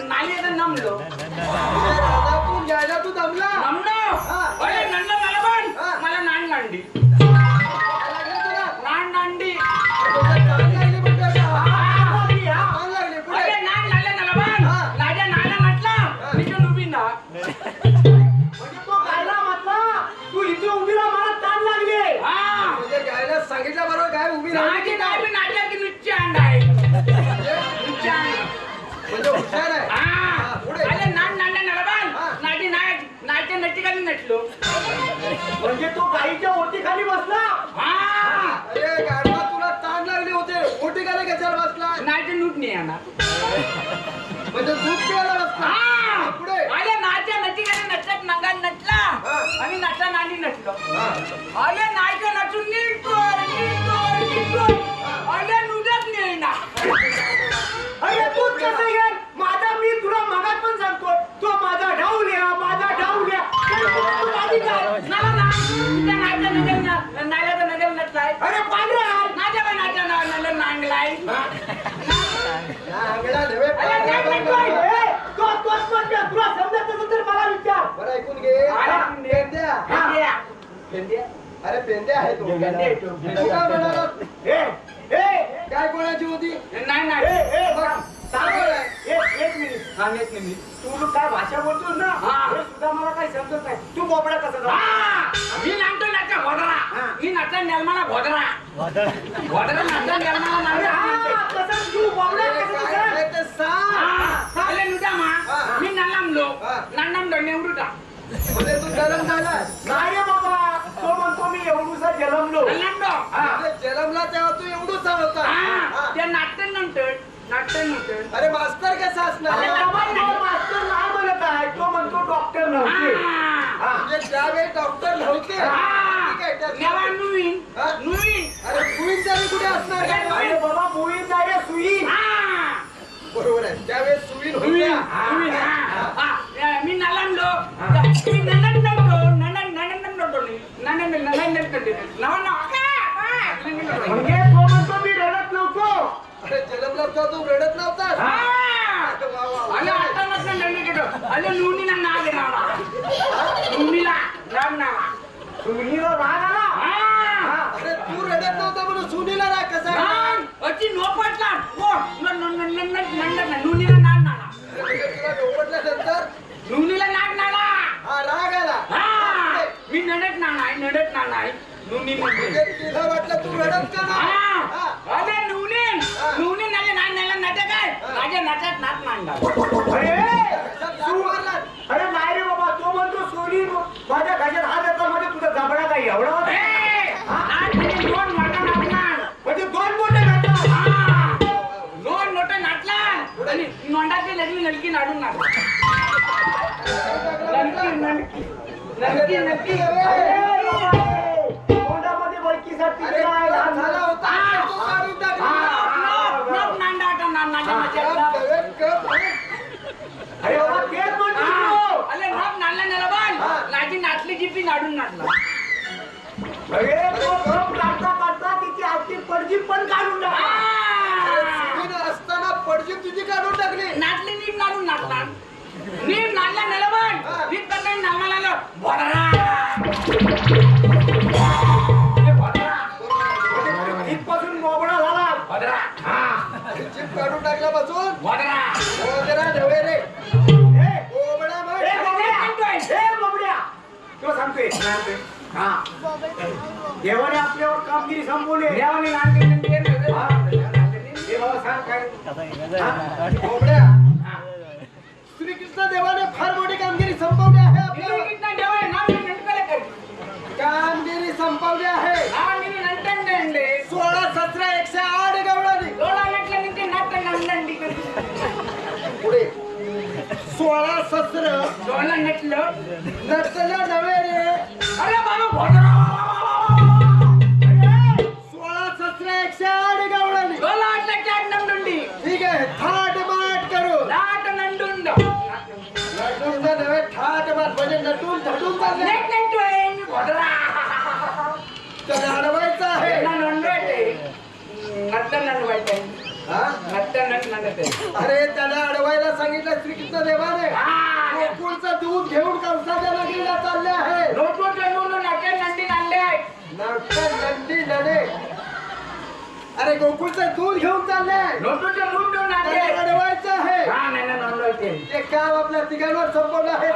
नाली तर नमलो म्हणजे रानातून गायला तू दमला नमलो हा. अरे नंद मला पण हा. मला नांद नांदी काय लागलं तुला? नांद नांदी तुला कान लागली म्हणतोय का? हा. कान लागली पुढे अरे नांद लागले ना पण हा. नाजा नाला म्हटलं मी तर उभी ना म्हणजे तो गायला म्हटला तू इथे उभी राहा मला ताण लागली हा म्हणजे गायला सांगितलं बरोबर गाय उभी नाजी राहिली नाही मी नाजा की नुच्ची अंड आहे नुच्ची अंड म्हणजे हुशार आहे हा पुढे. अरे नांद नांदा नाला पण हा. नाजी नाय नाच्या नट्टी खाली नटलो म्हणजे तो गाईच्या ओटी खाली बसला हा अरे गाडवा तुला ताण लागली होते ओटी खाली कशाला बसला नाचे नूट नाही येणार म्हणजे दूध प्यायला बसला हा पुढे अरे नाच्या नटी खाली नटत नंगा नटला हा. आणि नटला नानी नटलो हा. अरे नाच्या नटून नीट अरे नुडत नाही ना अरे तूच कसं येईल माझा मी तुला मगात पण सांगतो तो माझा ढाऊल्या तू आधी काय? नाला ना तुझ्या नाच्या नजर नाल्याचा नजर नटलाय अरे पांढरा नाच्या पण नाच्या नजर नांगलाय अंगडा नव्हे अरे नाही नटलोय. तुला समजत नसेल तर मला विचार बरं ऐकून घे ऐकून घे. पेंद्या. पेंद्या. पेंद्या. अरे पेंद्या आहे तो पेंद्या आहे तो. तू काय म्हणाला काय कोणाची होती नाही नाही सांग बरं. एक मिनिट सांग एक मिनिट तू काय भाषा बोलतोस ना हा. हे सुद्धा मला काही समजत नाही तू बोबडा कसा झाला? मी नाचतो नाचा भोदरा मी नाचा नेलमाना भोदरा भोदरा नाचा नेलमाना अरे हा, नाचा कसं तू बोबडा कसं हा. झाला? ते सांग. अरे नुटामा हा. मी नालामलो हा. नांदामलो नेवडूटा म्हणजे तू गरम झाला नाही रे बाबा तो म्हणतो मी एवढूसा जलमलो नांदो म्हणजे जलमला तेव्हा तू एवढूसा होता हा. ते नाटक नंतर अरे मास्तर कसा असणार अरे बाबा, नाही. मास्तर नाही म्हणत आहे तो म्हणतो डॉक्टर नव्हते म्हणजे त्यावेळी डॉक्टर नव्हते ठीक आहे, त्यात- नेवा नुईन हा? नुईन अरे सुईन तरी कुठे असणार अरे का? सुईण. अरे बाबा मुईन नाही रे, सुईन बरोबर आहे त्यावेळेस सुईन नुईन होत्या मी नालामलो मी नंदन नव्हतो म्हणजे तो म्हणतो मी रडत नव्हतो अरे जलमला होता तू रडत नव्हता अरे आता नसलं नंदी केलं अरे लुणीला नाग येणार लुणीला राम नावा सुनीला राग आला अरे तू रडत नव्हता म्हणून सुनीला राग कसा आला? अची नोपटला लुणीला नाग नाला म्हणजे तुला डोपटल्यानंतर लुणीला नाग नाला हा राग आला मी नडत नानाय लुणी म्हणजे तिला वाटलं तू रडत का नाही? अरे लुणी नाले नाला नाटक काय माझ्या नाटक नाच मांडा अरे नाही रे बाबा तो म्हणतो सोनी माझ्या घशात हात येतो म्हणजे तुझा जबडा काही एवढा होता? दोन मोठा नाचणार म्हणजे दोन मोठे घातला दोन मोठं नाचला आणि नोंडाची लग्नी नलकी नाडून नाचला नलकी तोंडामध्ये बळकीसाठी झाला होता तो काढून टाकला. अरे बाबा तेच म्हणतो तू. नाचली जिपी नाडून नाचला अरे तो गप काढता काढता तिची आजची पडजी पण काढून टाकली. असताना पडजी तुझी काढून टाकली नाचली नीट नाडून नाचला इथपासून मोबळा झाला चिप काढून टाकल्यापासून वादरा. वगैरे ढवळे रे ए, कोबडा मार. ए, बबड्या. ए, बबड्या. तो सांगतोय हा देवाने आपल्यावर कामगिरी संपवली देवाने देवाला सांग काय कोबड्या श्रीकृष्ण देवाने फार मोठी कामगिरी संपवली आहे आपल्यावर. कामगिरी संपवली आहे 16 17 108 गवळणी पुढे 16 17 नटलं नव्हे रे 16 17 108 गवळणी ठीक आहे थाट माट करू नटून नव्हे थाट माट म्हणजे नटून धडून चालले त्याला अडवायचं आहे हा? अरे त्याला अडवायला सांगितलं श्रीकृष्ण देवाने गोकुळचं दूध घेऊन कंसाच्या नगरीला चालले आहे नाटक नंदी नडे अरे गोकुळचं दूध घेऊन चालले त्याला अडवायचं आहे ते काम आपल्या तिघांवर संपवलं आहे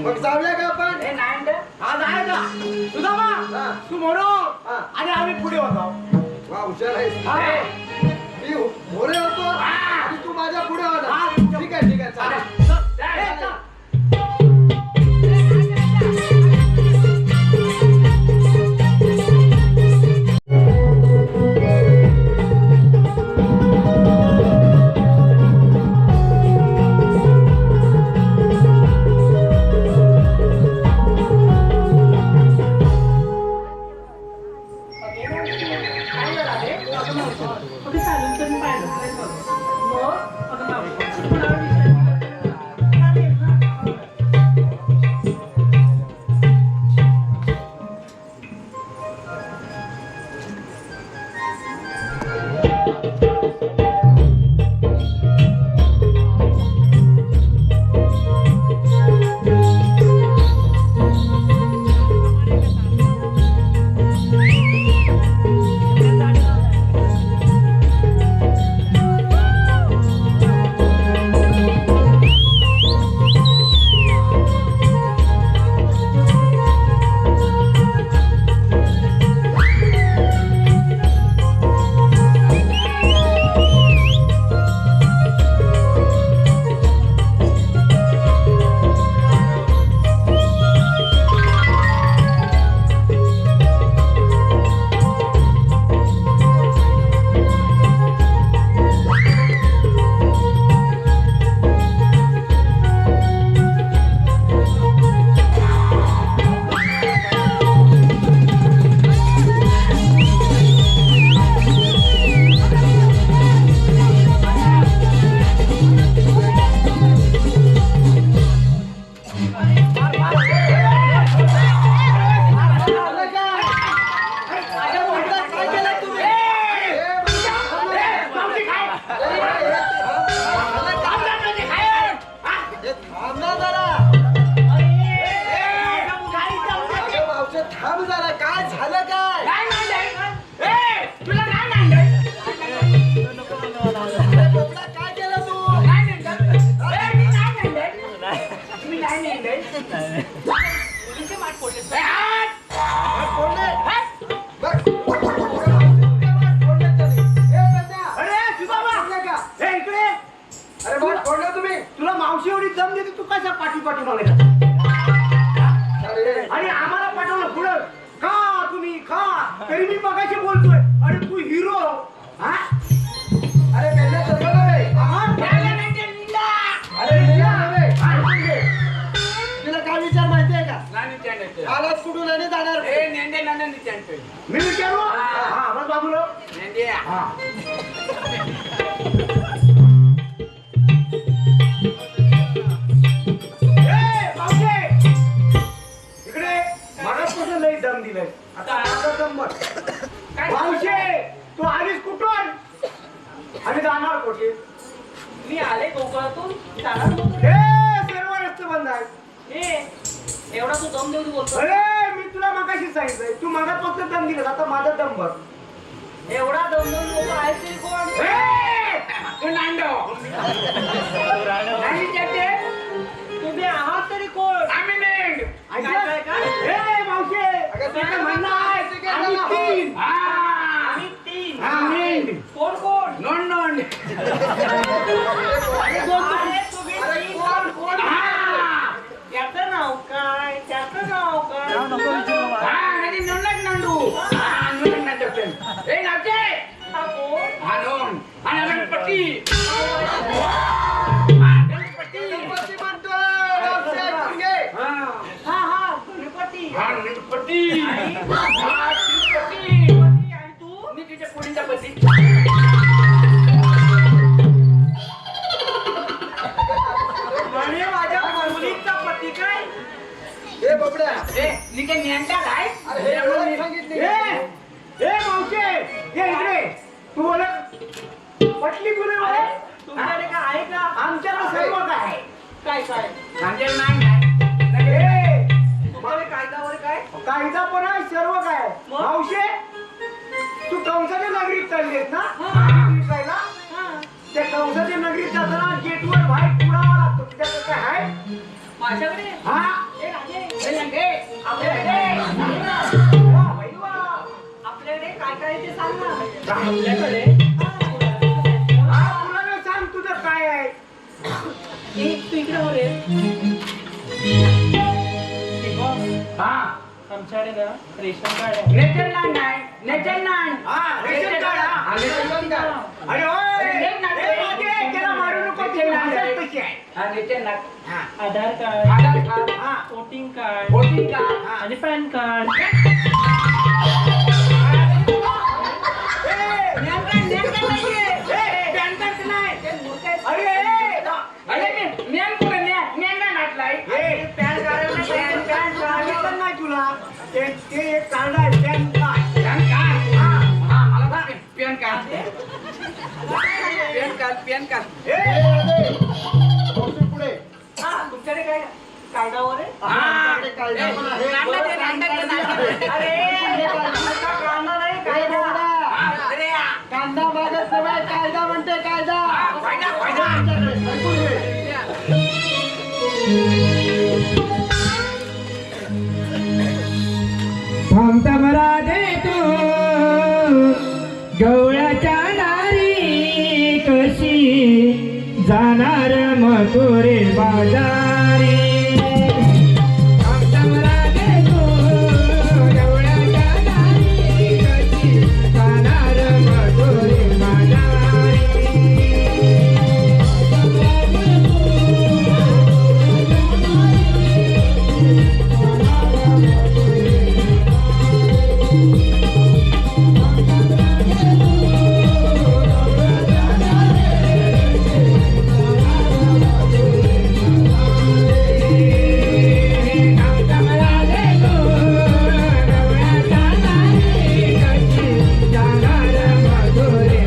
मग जाऊया का आपण आज आहे का तुझा हा. तू म्हणू हा. आणि आम्ही पुढे होतो वा हुशार आहेस हा. मी मोरे होतो आणि तू माझ्या पुढे होता हा. ठीक आहे चालेल अगं चालून तर मी पाहिलं नाही बघ. अगं मावशी, कुणावर मी विचारू हा बस बाबूराव हा इकडे मगापासून लई दम दिलाय आता आता गंमत मावशे तू आलीस कुठून आणि जाणार कुठे मी आले कोकणातून जाणार होतो. हे सर्व रस्ते बंद आहेत एवढा तू दम देऊन बोलतो अरे मी तुला मगाशी सांगितलंय तू मागात फक्त दम दिलास आता माझा दम भर एवढा दम देऊन बोलतो आहे तरी कोण तुम्ही आहात तरी कोण आम्ही तीन कोण कोण अरे तुम्ही तीन कोण त्याचं नाव काय त्याचं नाव काय हा कोण हा गणपती आणि तू म्हणे माझ्या मुलीचा पती काय तू बोल पटली तुला अरे तुमच्याकडे काय आहे का आमच्याला सर्व काय काय काय तुमच्याकडे कायदा वगैरे काय कायदा पण आहे सर्व काय मग? मावशे तू कंसाच्या नगरीत चाललीस ना हा. विकायला? हा. त्या कंसाच्या नगरीत जाताना गेटवर बाहेर पुरावा लागतो तुझ्याकडे काय आहे माझ्याकडे हा ए राजे आपल्याकडे आपल्याकडे काय काय ते सांग ना आपल्याकडे हा तुला ना सांग तुझं काय आहे तू इकडे हो रे हे बघ, हा आमच्याकडे ना रेशन कार्ड आहे नेचर लँड आहे नेचर लँड हा रेशन कार्ड हा रेशन कार्ड अरे ओय ए राजे, त्याला मारू नको ते नाचत कशी आहे हा आधार कार्ड हा वोटिंग कार्ड voting card, हा. आणि पॅन कार्ड हा तुमच्याकडे काय कायदा वगैरे अरे कांदा नाही कायदा कांदा मागत नाही कायदा म्हणते कायदा थांबता मला दे तू गवळ्याच्या दारी कशी जाणार मथुरे बाजारी थांबता मला दे तू गवळ्याच्या दारी कशी जाणार मथुरे बाजारी जाणार मधुरे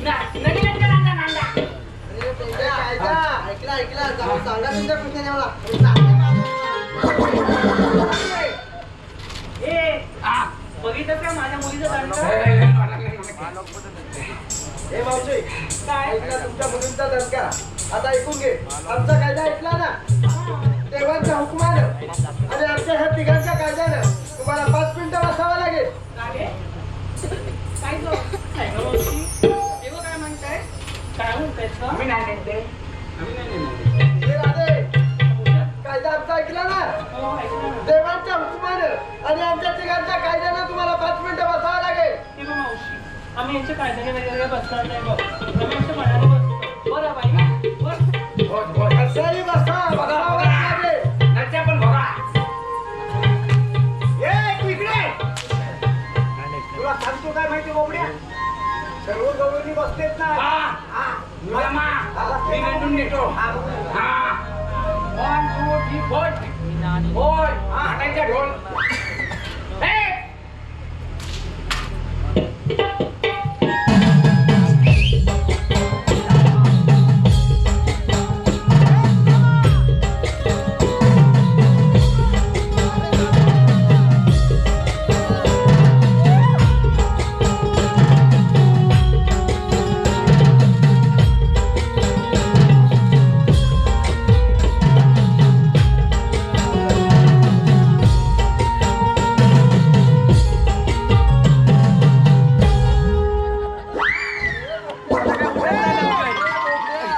नवीनच का नांदा नांदा ऐकला ऐकला सांगा तुमच्या कृष्णाने मला ए बघितलं का माझ्या मुलीचं दांड हे मावशी काय ऐकला तुमच्या मुलींचा दणका आता ऐकून घे आमचा कायदा ऐकला ना देवांच्या हुकुमानं आणि आमच्या ह्या तिघांच्या कायद्यानं तुम्हाला 5 मिनिटं बसावं लागेल काय देव काय म्हणताय काय म्हणताय आम्ही नाही नेते हे राधे कायदा आमचा ऐकला ना देवांच्या हुकुमानं आणि आमच्या तिघांच्या कायद्यानं तुम्हाला 5 मिनिटं बसावं लागेल मावशी आम्ही यांच्या कायद्याने वगैरे बसणार नाही बघ आम्ही आमच्या मनाने बसतो बरं बाई बरं कसंही बसावं लागेल नच्या पण बघा ए तू इकडे तुला सांगतो काय माहिती बोबड्या सर्व गवळणी बसतेत ना मी निवडून नेतो 1 2 3 4 बोल हाताच्या ढोल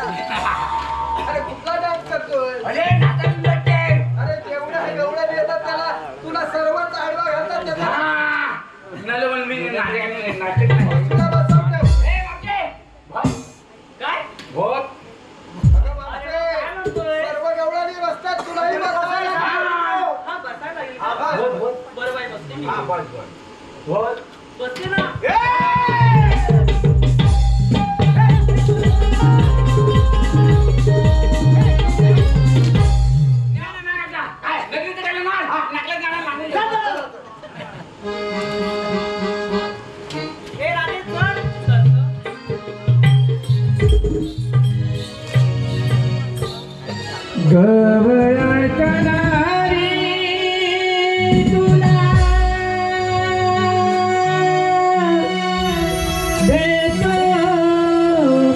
अरे कुठला डान्स करतोय अरे नाटक करते अरे जेवढ्या गवळ्या येतात त्याला तुला सर्वच आडवा घालतात त्याला नलवण मी नाटक नाही तुला बसवून ठेव. काय भोत अगं बापरे, सर्व गवळ्यांनी बसतात तुलाही बसावं लागेल. हा बसायला लागेल हा, का? भोत भोत बरं बाई बसते मी हा बस बस भोत बसते ना हे राधे चल गवळाच्या नारी तुला देतो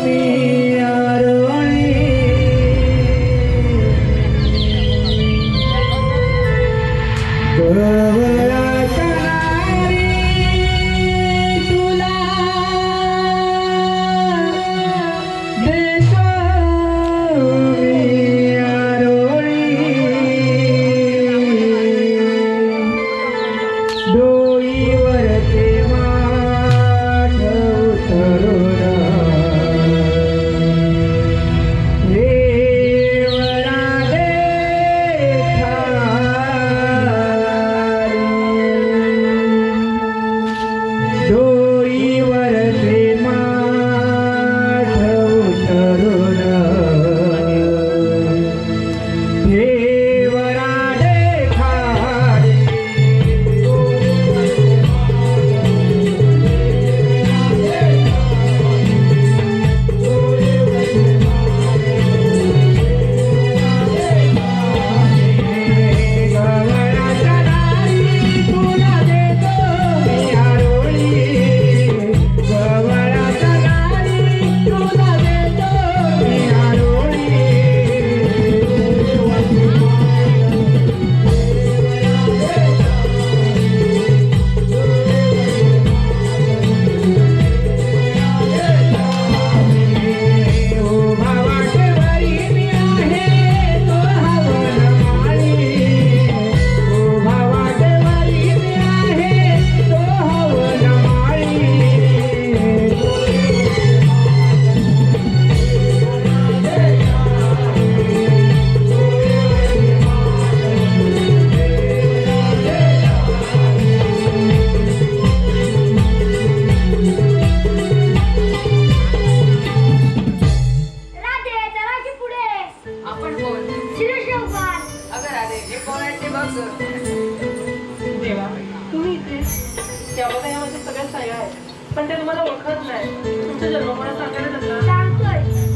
मी आरोळी. गवळाच्या नारी तुला देतो मी आरोळी. डोईवरचे माठ उतरून सर्व मला सांगायला त्यांना सांगतोय.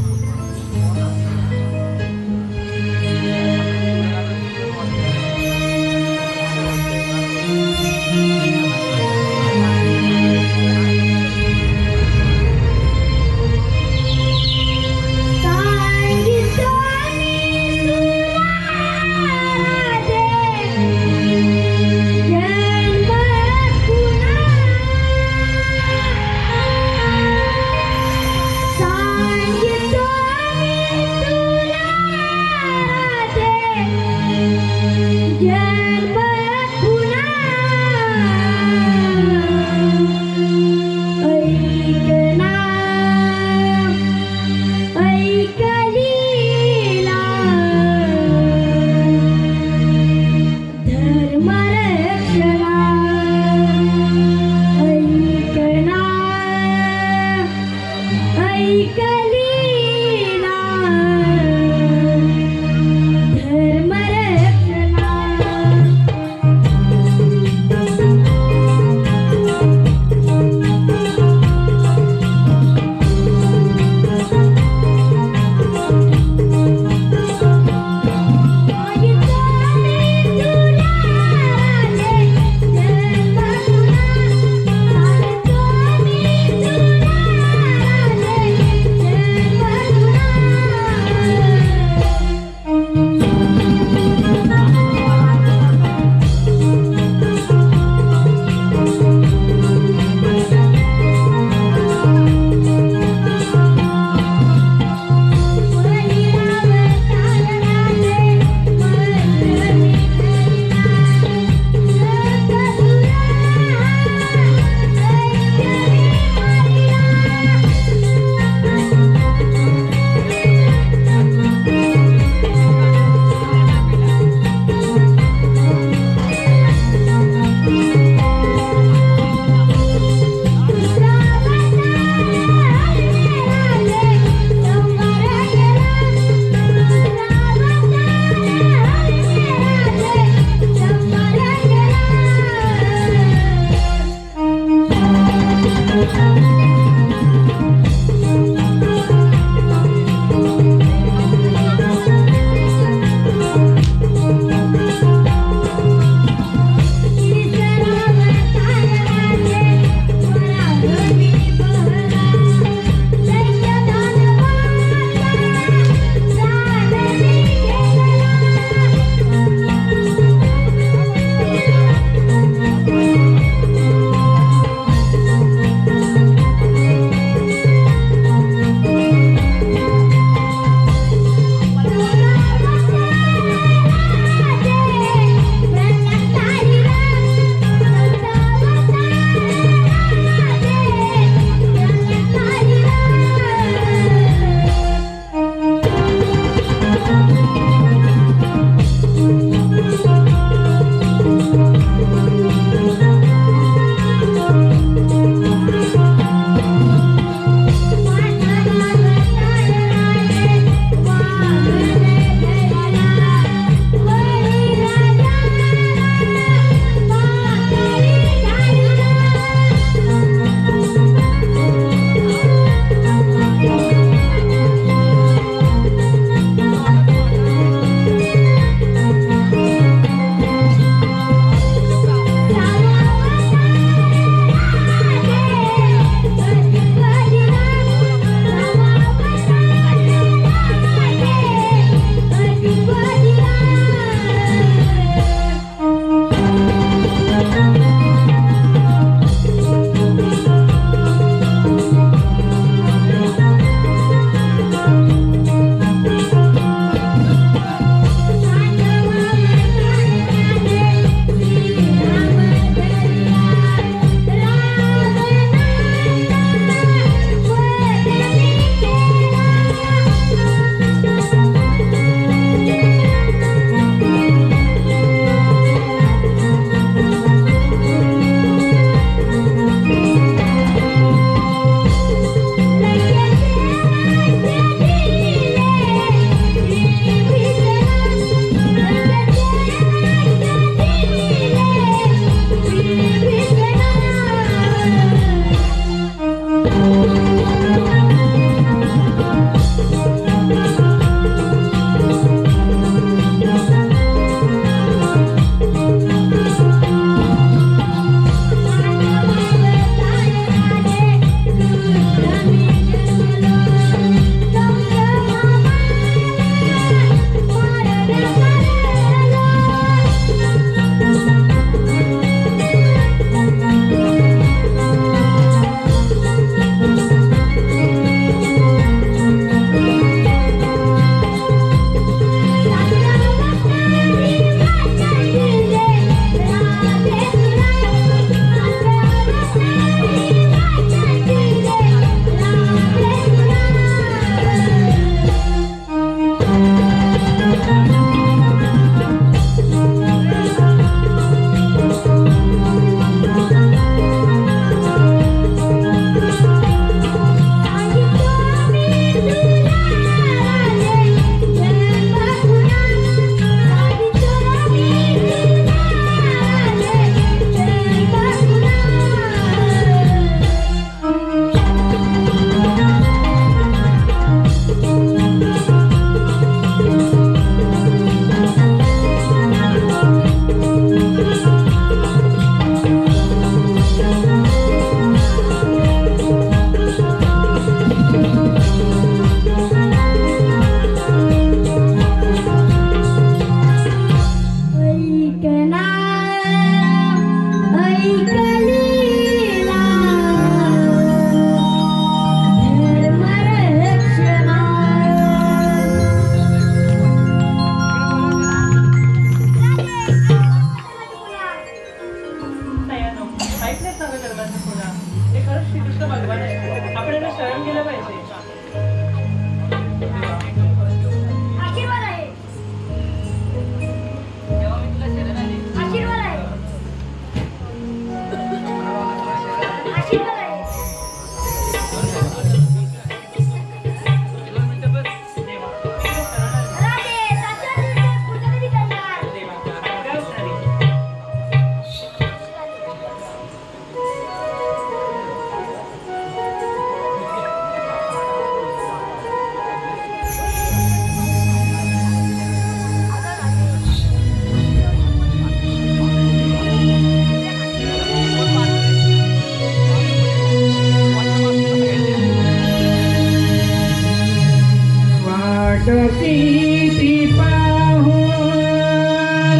प्रतीती पाहू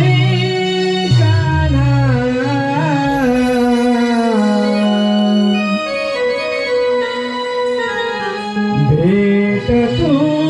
रे काना भेट तू